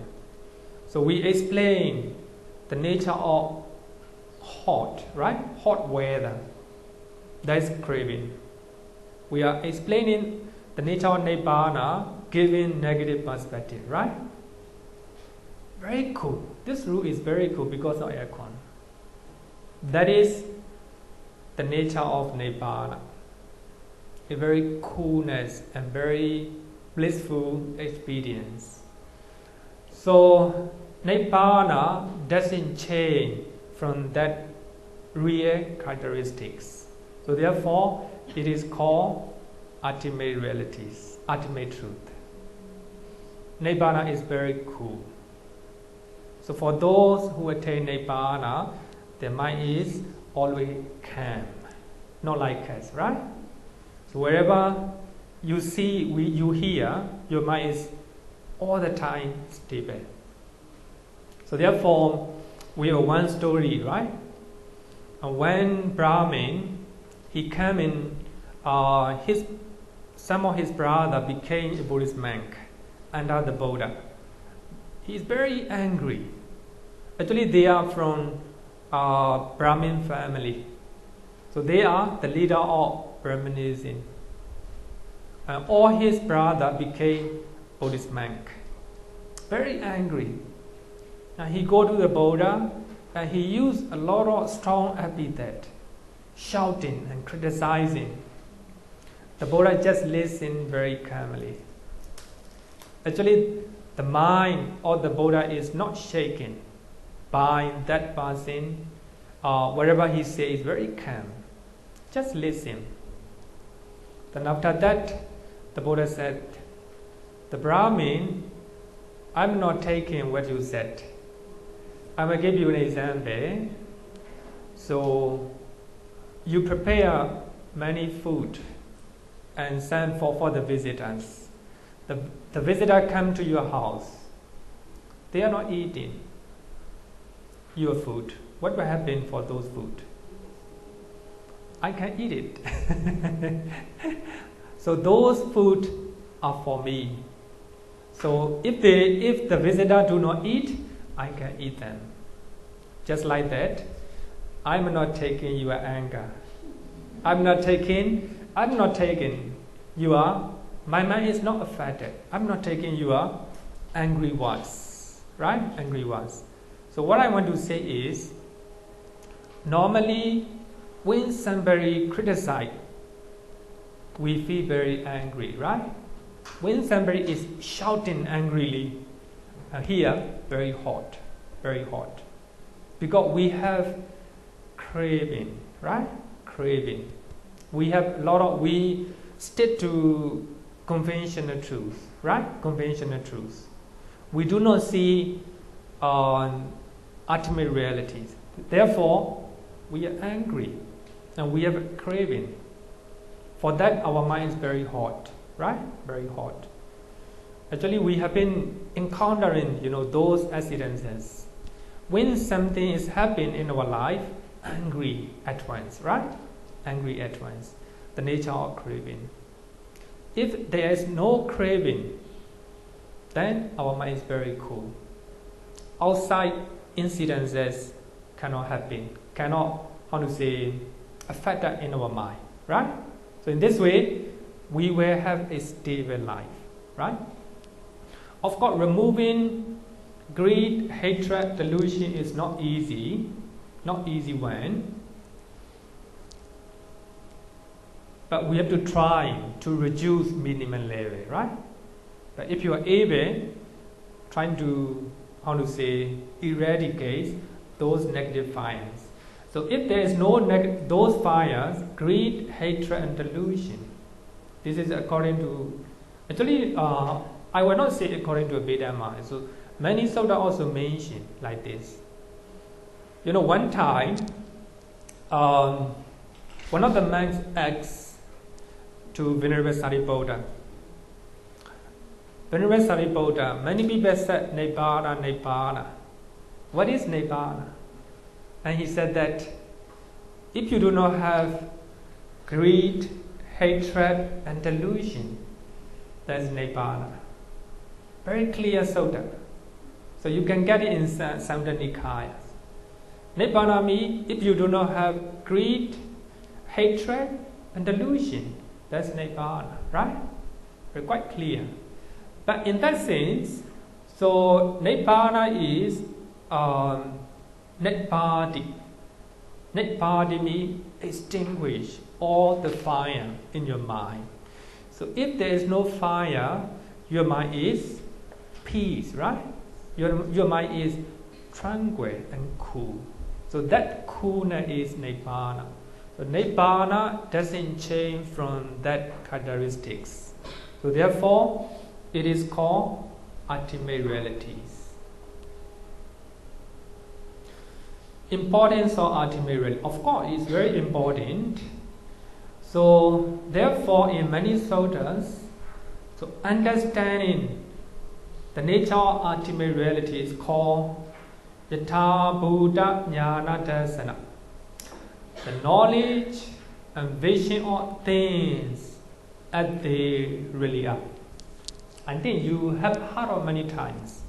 So we explain the nature of hot, right? Hot weather. That is craving. We are explaining the nature of Nibbana, giving negative perspective, right? Very cool. This room is very cool because of aircon. That is the nature of Nibbana. A very coolness and very blissful experience. So Nibbana doesn't change from that real characteristics. So therefore, it is called ultimate realities, ultimate truth. Nibbana is very cool. So for those who attain Nibbana, their mind is always calm, not like us, right? So wherever you see, you hear, your mind is all the time stable. So therefore, we have one story, right? And when Brahmin, he came in, some of his brother became a Buddhist monk under the Buddha. He is very angry. Actually, they are from Brahmin family. So they are the leader of Brahmanism. All his brother became Buddhist monk. very angry. Now he go to the Buddha and he used a lot of strong epithet, shouting and criticizing. The Buddha just listened very calmly. Actually, the mind of the Buddha is not shaken by that person. Whatever he says is very calm. Just listen. Then after that, the Buddha said, the Brahmin, I'm not taking what you said. I will give you an example. So, you prepare many food and send for the visitors. The visitor come to your house. They are not eating your food. What will happen for those food? I can eat it. So those food are for me. So if the visitor do not eat, I can eat them. Just like that, I'm not taking your anger. I'm not taking your, my mind is not affected. I'm not taking your angry words, right? Angry words. So what I want to say is, normally when somebody criticizes, we feel very angry, right? When somebody is shouting angrily, here, very hot, because we have craving, right? Craving. We stick to conventional truth, right? Conventional truth. We do not see ultimate realities. Therefore, we are angry and we have a craving. For that, our mind is very hot, right? Very hot. Actually, we have been encountering, those incidences. When something is happening in our life, angry at once, right? Angry at once. The nature of craving. If there is no craving, then our mind is very cool. Outside incidences cannot happen, cannot, affect that in our mind, right? So in this way, we will have a stable life, right? Of course, removing greed, hatred, delusion is not easy one. But we have to try to reduce minimum level, right? But if you are able, trying to, eradicate those negative fires. So if there is no those fires, greed, hatred, and delusion, this is according to, actually, I will not say according to Abhidhamma. So many Sutta also mention like this. One time, one of the monks asked to Venerable Sariputra, Venerable Sariputra, many people said Nibbana, Nibbana. What is Nibbana? And he said that if you do not have greed, hatred, and delusion, that's Nibbana. Very clear Sutta. So you can get it in Samdha Nikaya. Nibbana means if you do not have greed, hatred, and delusion, that's Nibbana, right? Very quite clear. But in that sense, so Nibbana is Nibbādi. Nibbādi means extinguish all the fire in your mind. So if there is no fire, your mind is peace, right? Your mind is tranquil and cool. So that coolness is Nibbana. So Nibbana doesn't change from that characteristics. So therefore, it is called ultimate realities. Importance of ultimate reality. Of course, it's very important. So therefore, in many suttas, so understanding the nature of ultimate reality is called Yatha Buddha Jnana Darsana. The knowledge and vision of things as they really are. I think you have heard of many times.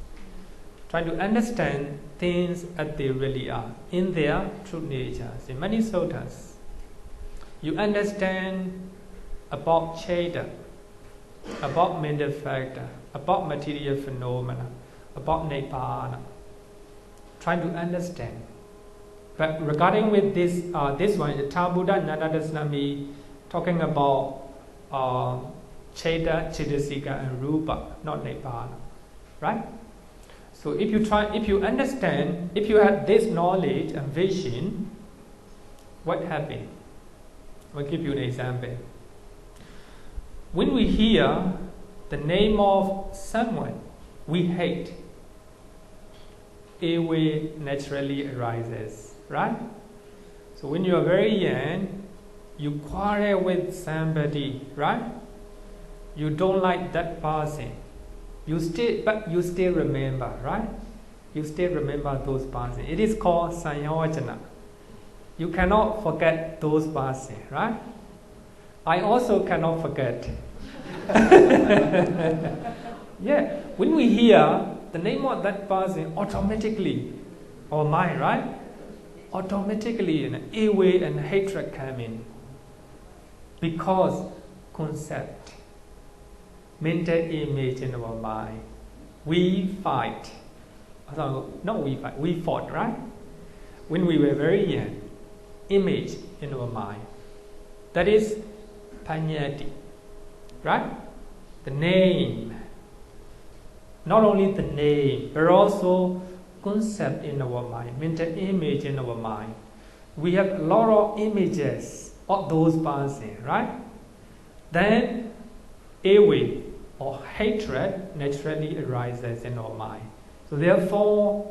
Trying to understand things as they really are, in their true natures. In many suttas, you understand about Citta, about mental factor, about material phenomena, about Nibbana, trying to understand. But regarding with this one, Buddha Nyanadasnami talking about Citta, Cittasika and Rupa, not Nibbana, right? So if you understand, if you have this knowledge and vision, what happens? I'll give you an example. When we hear the name of someone we hate, ill will naturally arises, right? So when you are very young, you quarrel with somebody, right? You don't like that person. But you still remember, right? You still remember those persons. It is called sanyojana. You cannot forget those persons, right? I also cannot forget. Yeah, when we hear the name of that person, automatically, our mind, right? Automatically, an ill will and hatred come in. Because concept, mental image in our mind. We fight. Not we fight, we fought, right? When we were very young, image in our mind. That is panyati, right? The name. Not only the name, but also concept in our mind, mental image in our mind. We have a lot of images of those persons, right? Then ill will or hatred naturally arises in our mind. So therefore,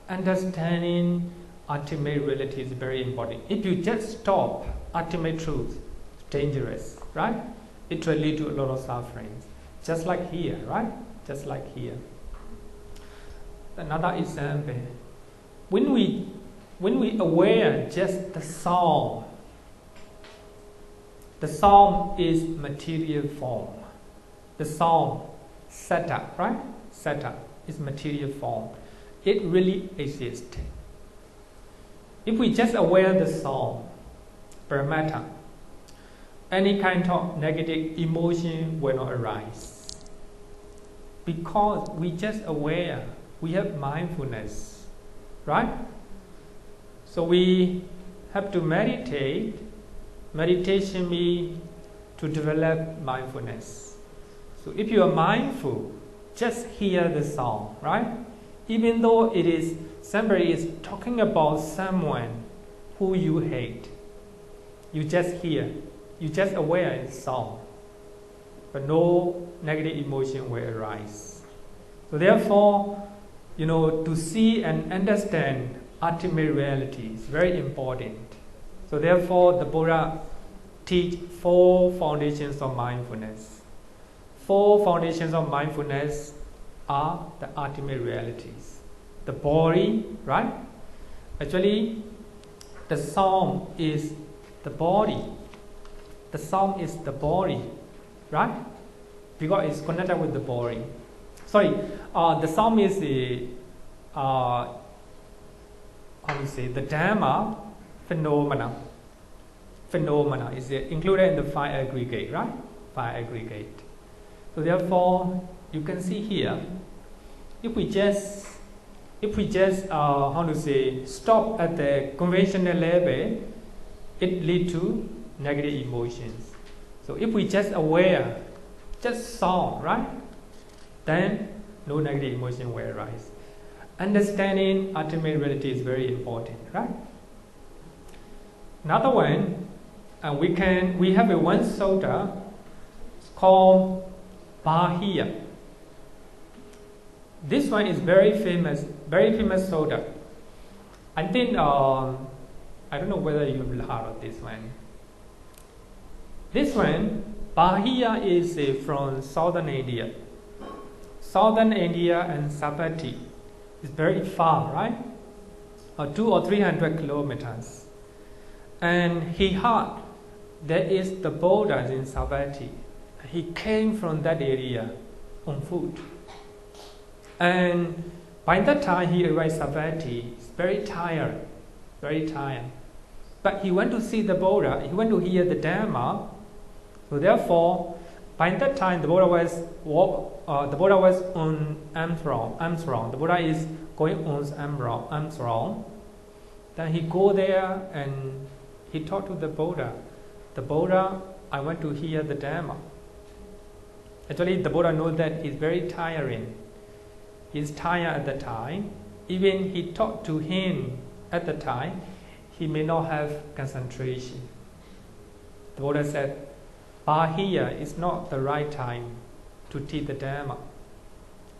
understanding ultimate reality is very important. If you just stop ultimate truth, it's dangerous, right? It will lead to a lot of sufferings. Just like here, right? Just like here. Another example. When we aware just the sound is material form. The sound, Citta, right? Citta is material form. It really exists. If we just aware the sound, Paramattha, any kind of negative emotion will not arise. Because we just aware, we have mindfulness, right? So we have to meditate. Meditation means to develop mindfulness. So if you are mindful, just hear the sound, right? Even though it is somebody is talking about someone who you hate, you just hear, you just aware of the sound, but no negative emotion will arise. So therefore, to see and understand ultimate reality is very important. So therefore, the Buddha teach 4 foundations of mindfulness. 4 foundations of mindfulness are the ultimate realities. The body, right? Actually, the sound is the body. The sound is the body, right? Because it's connected with the body. Sorry, the sound is the the Dhamma phenomena. Phenomena is included in the 5 aggregate, right? 5 aggregate. So therefore, you can see here, if we just stop at the conventional level, it leads to negative emotions. So if we just aware, just sound, right? Then no negative emotion will arise. Understanding ultimate reality is very important, right? Another one, we have one sutta called Bahiya. This one is very famous sutta. I think I don't know whether you've heard of this one. This one, Bahiya, is from southern India. Southern India and Savatthi is very far, right? 200 or 300 kilometers. And he heard there is the Buddha in Savatthi. He came from that area on foot. And by that time he arrived Savatthi, he's very tired. But he went to see the Buddha, he went to hear the Dhamma. So therefore, By that time, the Buddha was on Armstrong. The Buddha is going on Armstrong. Then he go there and he talked to the Buddha. The Buddha, I want to hear the Dhamma. Actually, the Buddha knows that it's very tiring. He's tired at the time. Even he talked to him at the time, he may not have concentration. The Buddha said, here is not the right time to teach the Dhamma.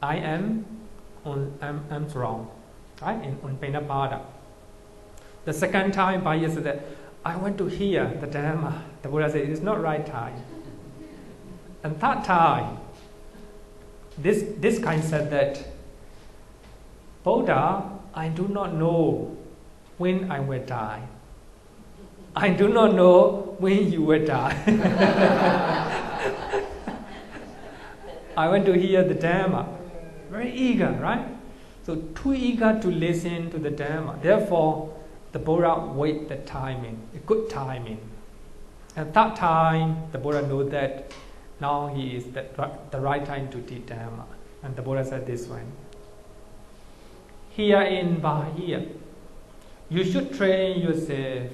I am on Armstrong, right? On Paramattha. The second time, Bahia said that, I want to hear the Dhamma. The Buddha said, it is not right time. And third time, this kind said that, Buddha, I do not know when I will die. I do not know when you will die. I want to hear the Dhamma. Very eager, right? So too eager to listen to the Dhamma. Therefore, the Buddha wait the timing, a good timing. At that time, the Buddha knows that now he is the right time to teach Dhamma. And the Buddha said this one. Here in Bahia, you should train yourself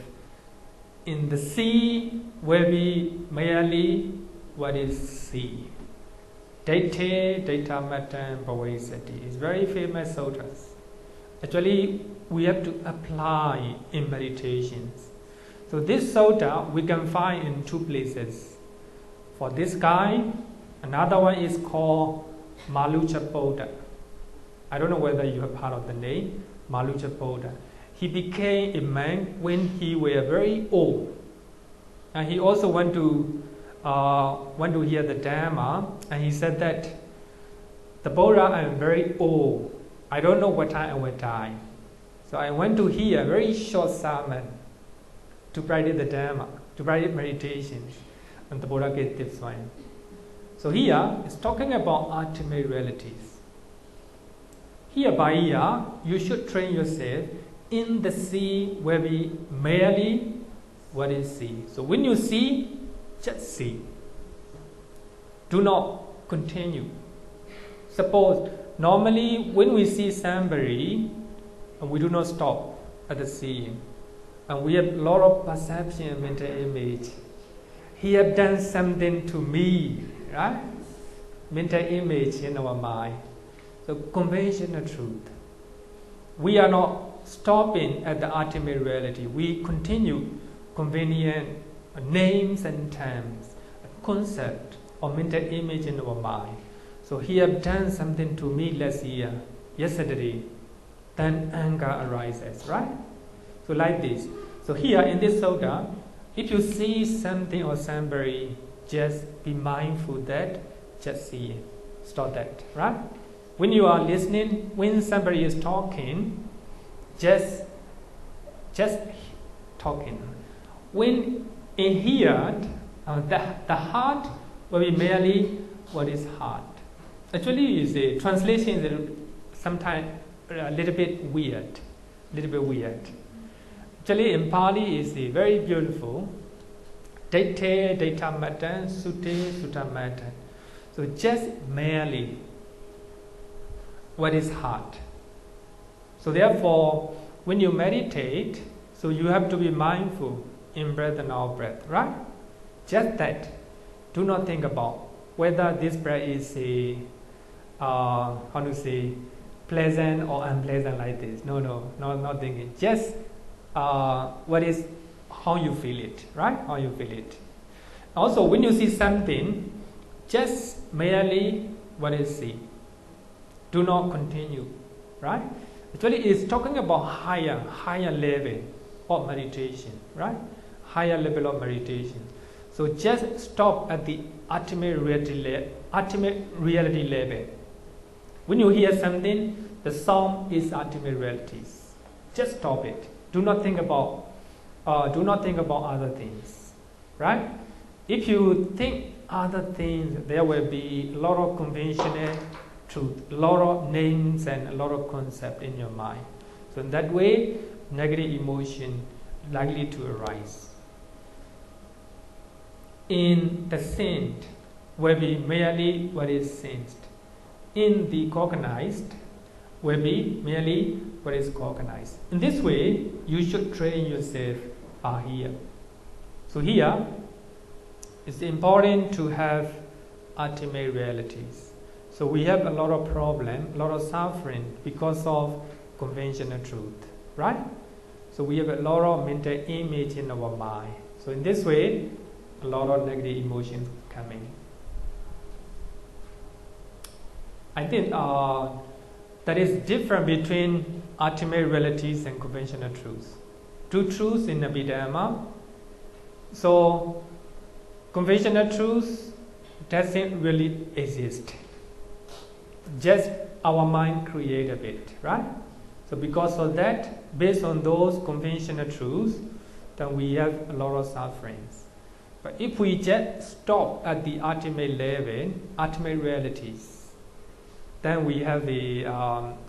in the sea where we merely what is sea. Date, Dhamma-English, Bhavesati is very famous sutras. Actually, we have to apply in meditations. So this sutta we can find in two places. For this guy, another one is called Mahāsatipaṭṭhāna. I don't know whether you have heard of the name, Mahāsatipaṭṭhāna. He became a man when he was very old. And he also went to hear the Dhamma, and he said that, the Buddha, I am very old. I don't know what time I will die. So I went to hear a very short sermon to practice the Dhamma, to practice meditation. And the Buddha gave this one. So here, it's talking about ultimate realities. Here by here, you should train yourself in the sea where we merely what is sea. So when you see, just see. Do not continue. Suppose normally when we see somebody, and we do not stop at the seeing, and we have a lot of perception and mental image. He have done something to me, right? Mental image in our mind. So conventional truth. We are not stopping at the ultimate reality. We continue convenient names and terms, concept or mental image in our mind. So he have done something to me last year, yesterday, then anger arises, right? So like this. So here in this sutta, if you see something or somebody, just be mindful that, just see it. Stop that, right? When you are listening, when somebody is talking, just talking. When in here, the heart will be merely what is heart. Actually, the translation is sometimes a little bit weird. Actually, in Pali is very beautiful. Date, Dhamma-English, Sutta. So just merely what is heart. So therefore, when you meditate, so you have to be mindful in breath and out breath, right? Just that. Do not think about whether this breath is pleasant or unpleasant like this. No, not thinking. Just what is how you feel it, right? How you feel it. Also, when you see something, just merely what is see. Do not continue, right? Actually, it's talking about higher level of meditation, right? Higher level of meditation. So just stop at the ultimate reality level. When you hear something, the sound is ultimate realities. Just stop it. Do not think about other things, right? If you think other things, there will be a lot of conventional truth, a lot of names and a lot of concepts in your mind. So in that way, negative emotion likely to arise. In the saint, will be merely what is sensed. In the cognized will be merely what is cognized. In this way, you should train yourself here. So here, it's important to have ultimate realities. So we have a lot of problem, a lot of suffering because of conventional truth, right? So we have a lot of mental image in our mind. So in this way, a lot of negative emotions coming. I think that is different between ultimate realities and conventional truths. Two truths in Abhidhamma. So conventional truths doesn't really exist. Just our mind created it, right? So because of that, based on those conventional truths, then we have a lot of sufferings. But if we just stop at the ultimate level, ultimate realities, then we have the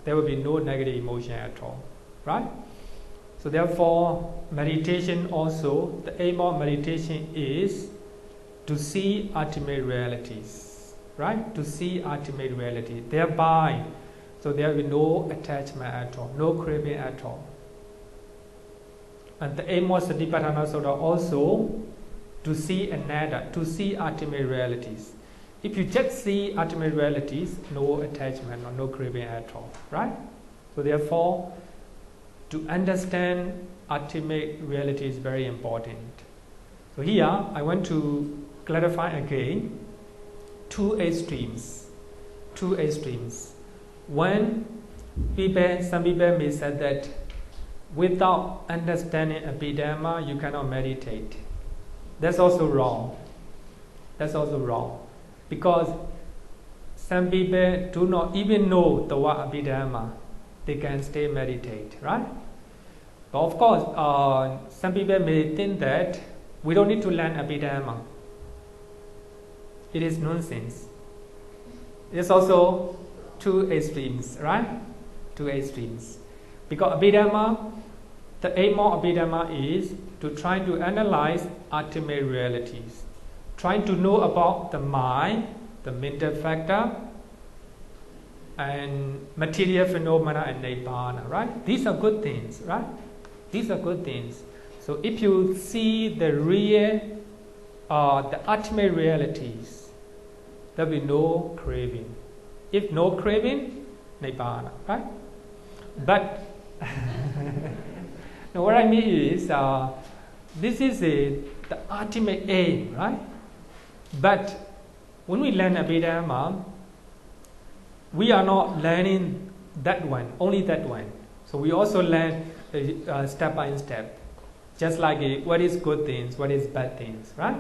there will be no negative emotion at all, right? So therefore, meditation also, the aim of meditation is to see ultimate realities, right? To see ultimate reality. Thereby, so there will be no attachment at all, no craving at all. And the aim of Satipatthāna Sutta also to see another, to see ultimate realities. If you just see ultimate realities, no attachment or no craving at all, right? So therefore, to understand ultimate reality is very important. So here, I want to clarify again two extremes. Two extremes. One, some people may say that without understanding Abhidhamma, you cannot meditate. That's also wrong. That's also wrong. Because some people do not even know the word Abhidhamma. They can still meditate, right? But of course, some people may think that we don't need to learn Abhidhamma. It is nonsense. It's also two extremes, right? Two extremes. Because Abhidhamma, the aim of Abhidhamma is to try to analyze ultimate realities, trying to know about the mind, the mental factor, and material phenomena and Nibbana, right? These are good things, right? These are good things. So if you see the real, the ultimate realities, there will be no craving. If no craving, Nibbana, right? But now what I mean is, this is the ultimate aim, right? But when we learn Abhidhamma, we are not learning that one, only that one. So we also learn step by step, just like what is good things, what is bad things, right?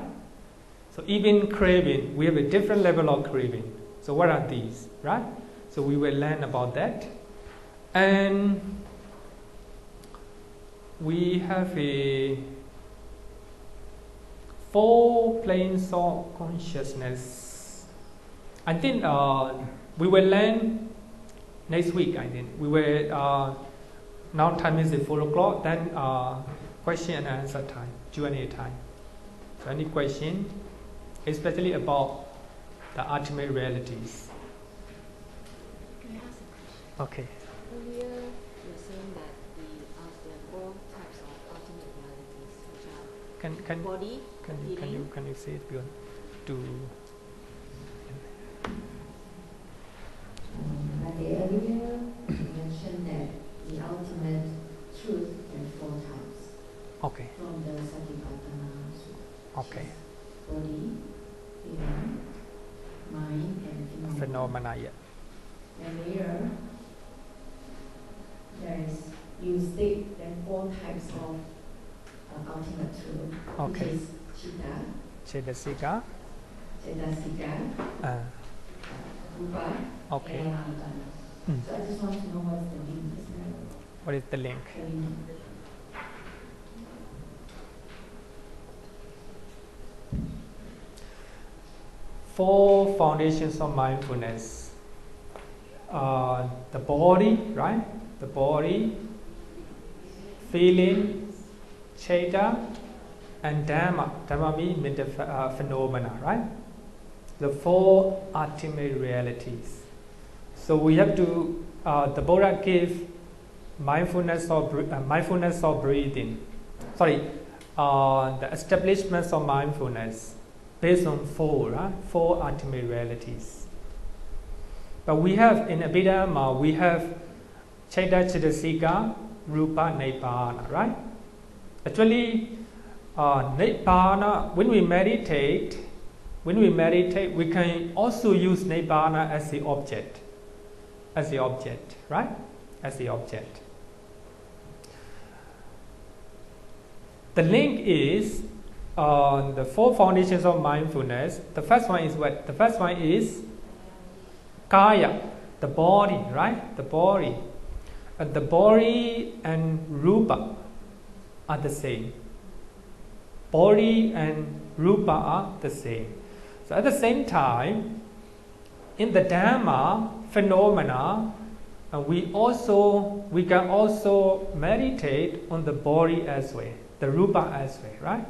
So even craving, we have a different level of craving. So what are these, right? So we will learn about that. And we have a 4 planes of consciousness. I think we will learn next week. I think we will. Now time is 4 o'clock. Then question and answer time, Q&A time. So any question, especially about the ultimate realities? Can I ask a question? Okay. Earlier, you were saying that there are 4 types of ultimate realities, which are body, feeling. Can you say it beyond to? But earlier you mentioned that the ultimate truth there are 4 types. Okay. From the Satipatthāna Sutta. Okay. Body, feeling, mind, and Phenomena, yeah. And here you state there are 4 types of ultimate truth, Okay. which is Citta, Cetasika. Cetasika, Rupa, Okay. and Nibbana. So I just want to know what's the link. Is there What is the link? a link? Four foundations of mindfulness. The body, right? The body, feeling, Citta, and Dhamma. Dhamma means mental phenomena, right? the four ultimate realities. So we have to, the Buddha gave mindfulness of breathing. The establishment of mindfulness based on four ultimate realities. But we have in Abhidhamma, we have Citta, Citta, Rupa, Nibbana, right? Actually, Nibbana, when we meditate, we can also use Nibbana as the object. Right? As the object. The link is the four foundations of mindfulness. The first one is what? The first one is Kaya, the body, right? The body. The body and Rupa are the same. Body and Rupa are the same. So at the same time, in the Dhamma phenomena, we can also meditate on the body as well, the Rupa as well, right?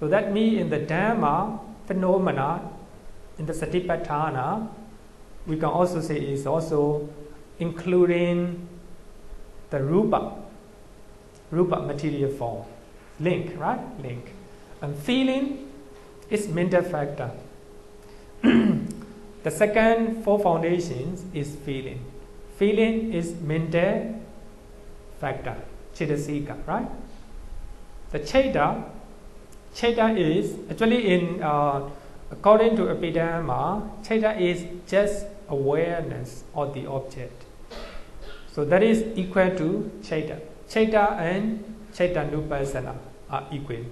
So that means in the Dhamma phenomena, in the Satipaṭṭhāna, we can also say is also including the Rupa material form, link, right? Link. And feeling is mental factor. The second four foundations is feeling. Feeling is mental factor, Citta, right? The Citta is actually according to Abhidhamma, Citta is just awareness of the object. So that is equal to Citta. Citta and Citta-nupassana are equal.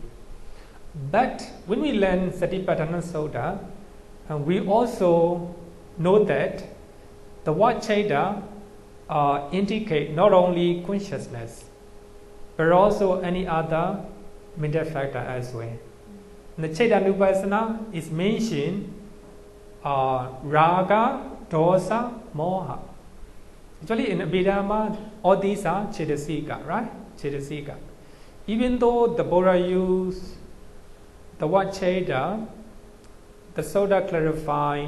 But when we learn Satipaṭṭhāna Sutta, we also know that the word Citta indicate not only consciousness, but also any other mental factor as well. And the Citta-nupassana is mentioned raga, dosa, moha. Actually in Abhidhamma, all these are Citta, right? Citta. Even though the Buddha used the word Citta, the Sutta clarify,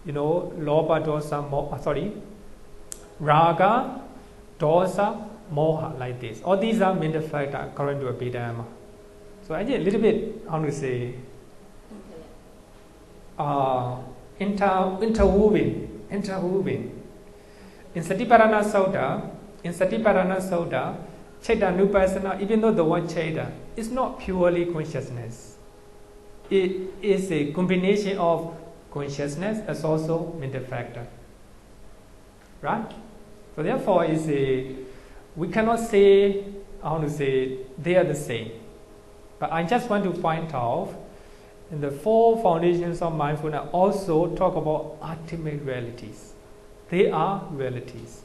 loba, dosa, raga, dosa, moha, like this. All these are mental factors according to Abhidhamma. So I just a little bit, how to say, interwoven. In Satipaṭṭhāna Sutta, Citta-nupassana, even though the word Citta is not purely consciousness, it is a combination of consciousness as also mental factor. Right? So therefore, we cannot say, they are the same. But I just want to point out, in the four foundations of mindfulness also talk about ultimate realities. They are realities.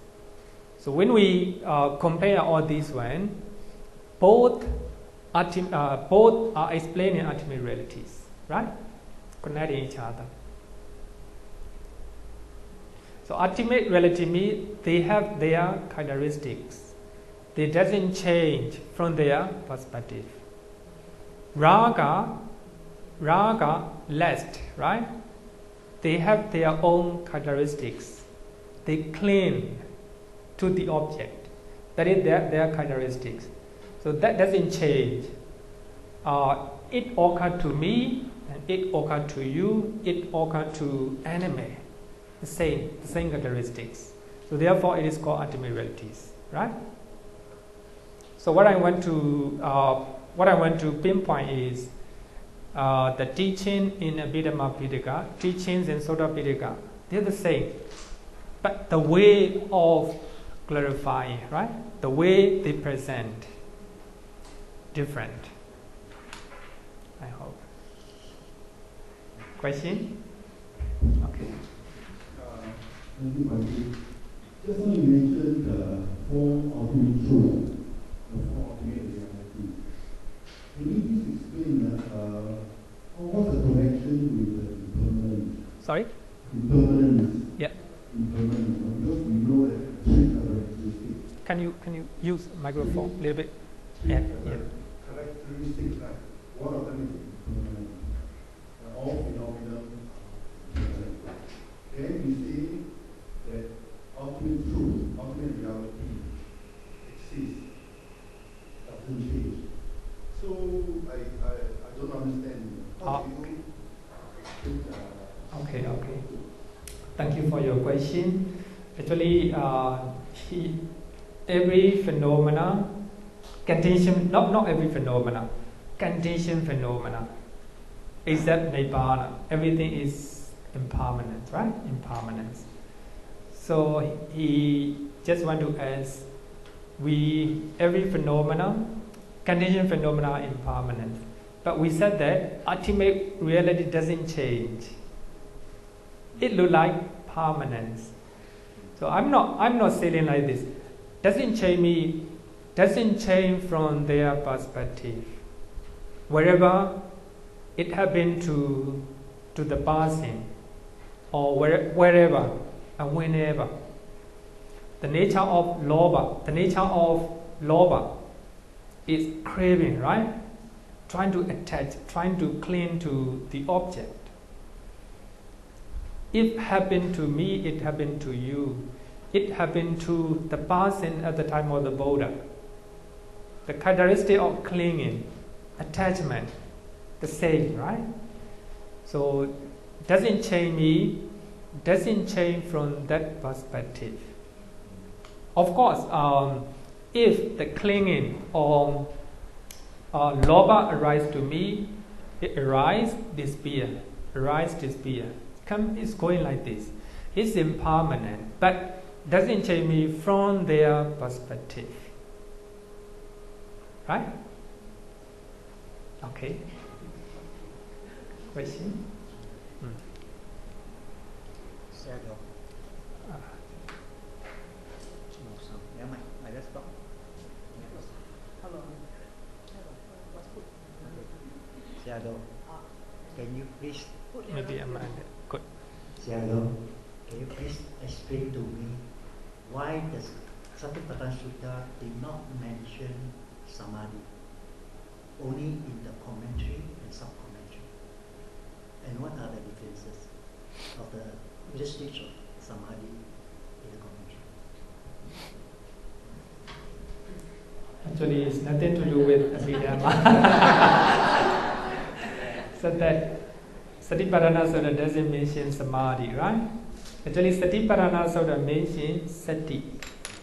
So when we compare all these both are explaining ultimate realities, right? Connecting each other. So ultimate reality means they have their characteristics. They doesn't change from their perspective. Raga, lust, right? They have their own characteristics. They cling to the object. That is their characteristics. So that doesn't change. It occurred to me, and it occurred to you, it occurred to anime. The same characteristics. So therefore it is called ultimate realities. Right? So what I want to pinpoint is the teaching in Abhidhamma Piṭaka, teachings in Sutta Piṭaka, they're the same. But the way of clarifying, right? The way they present, different. I hope. Question? Okay. Thank you, Bhante. Just now you mentioned the four ultimate truths, the four ultimate realities. Can you please explain what's the connection with the impermanence? Sorry? Impermanence. Yeah. Impermanence. Because we know that three characteristics. Can you use microphone a little bit? Yeah. Characteristics, like one of them is impermanence. All phenomena Thank you for your question. Actually, every phenomena, condition, not every phenomena, condition phenomena, except Nibbana, everything is impermanent, right? Impermanence. So he just want to ask, every phenomena, condition phenomena are impermanent. But we said that ultimate reality doesn't change. It looks like permanence. So I'm not saying like this. Doesn't change from their perspective. Wherever it happened to the person, or wherever and whenever. The nature of lobha is craving, right? Trying to attach, trying to cling to the object. It happened to me, it happened to you. It happened to the person at the time of the Buddha. The characteristic of clinging, attachment, the same, right? So doesn't change me, doesn't change from that perspective. Of course, if the clinging or lobha arises to me, it arises, disappear, arise, disappear. It's going like this. It's impermanent, but doesn't change me from their perspective. Right? Okay. Question? Shadow. Never mind. I just stop. Shadow. Can you please? Maybe I'm good. Shadow. Can you please explain to me why the Satipatthāna Sutta did not mention samadhi, only in the commentary and sub-commentary? And what are the differences of the usage of samadhi in the commentary? Actually, it's nothing to do with Abhidhamma. So that Satipatthāna Sutta doesn't mention samadhi, right? Actually, Satipatthāna Sutta mentions sati,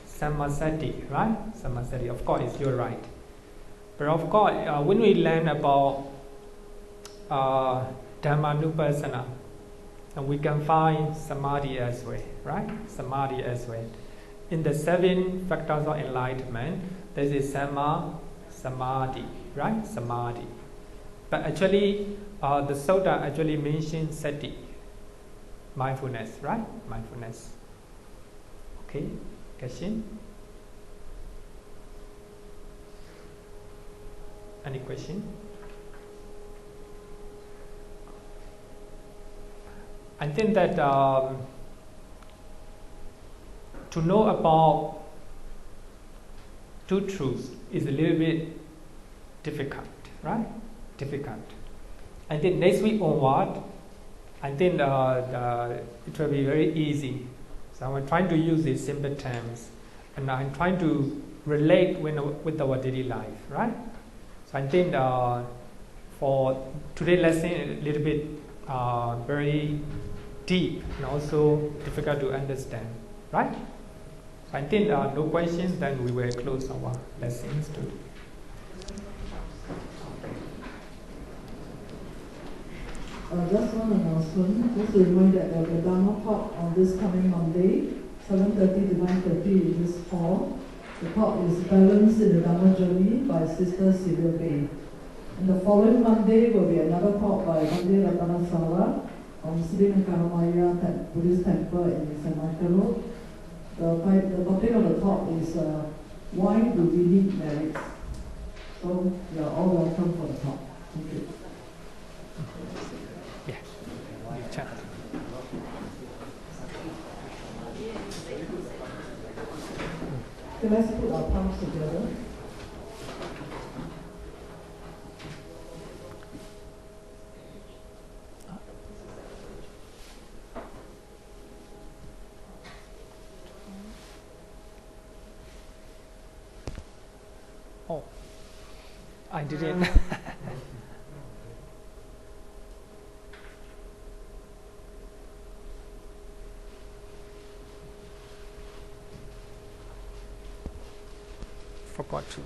sammasati, right? Sammasati, of course, you're right. But of course, when we learn about Dhamma-English, and we can find samadhi as well, right? Samadhi as well. In the 7 factors of enlightenment, there is samadhi, right? Samadhi. But actually, the Sutta actually mentions sati, mindfulness, right? Mindfulness. Okay, question? Any question? I think that to know about two truths is a little bit difficult, right? Difficult. I think next week onward, I think it will be very easy. So I'm trying to use these simple terms, and I'm trying to relate with our daily life, right? So I think for today's lesson, a little bit very deep and also difficult to understand, right? So I think no questions, then we will close our lessons today. Just one announcement. Just to remind that there will be a Dhamma talk on this coming Monday, 7:30 to 9:30 in this hall. The talk is Balance in the Dhamma Journey by Sister Sylvia Bay. And the following Monday will be another talk by Monday Ratana on Sri Lankaramaya Buddhist Temple in St. Michael Road. The topic of the talk is why do we need merits? So you are all welcome for the talk. Thank you. Okay, let's put our palms together. Oh, I didn't. forgot to.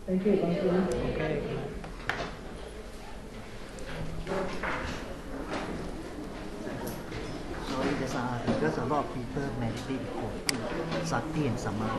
Thank you, Bhante. Okay. Sorry, because a lot of people meditate for sati and samadhi.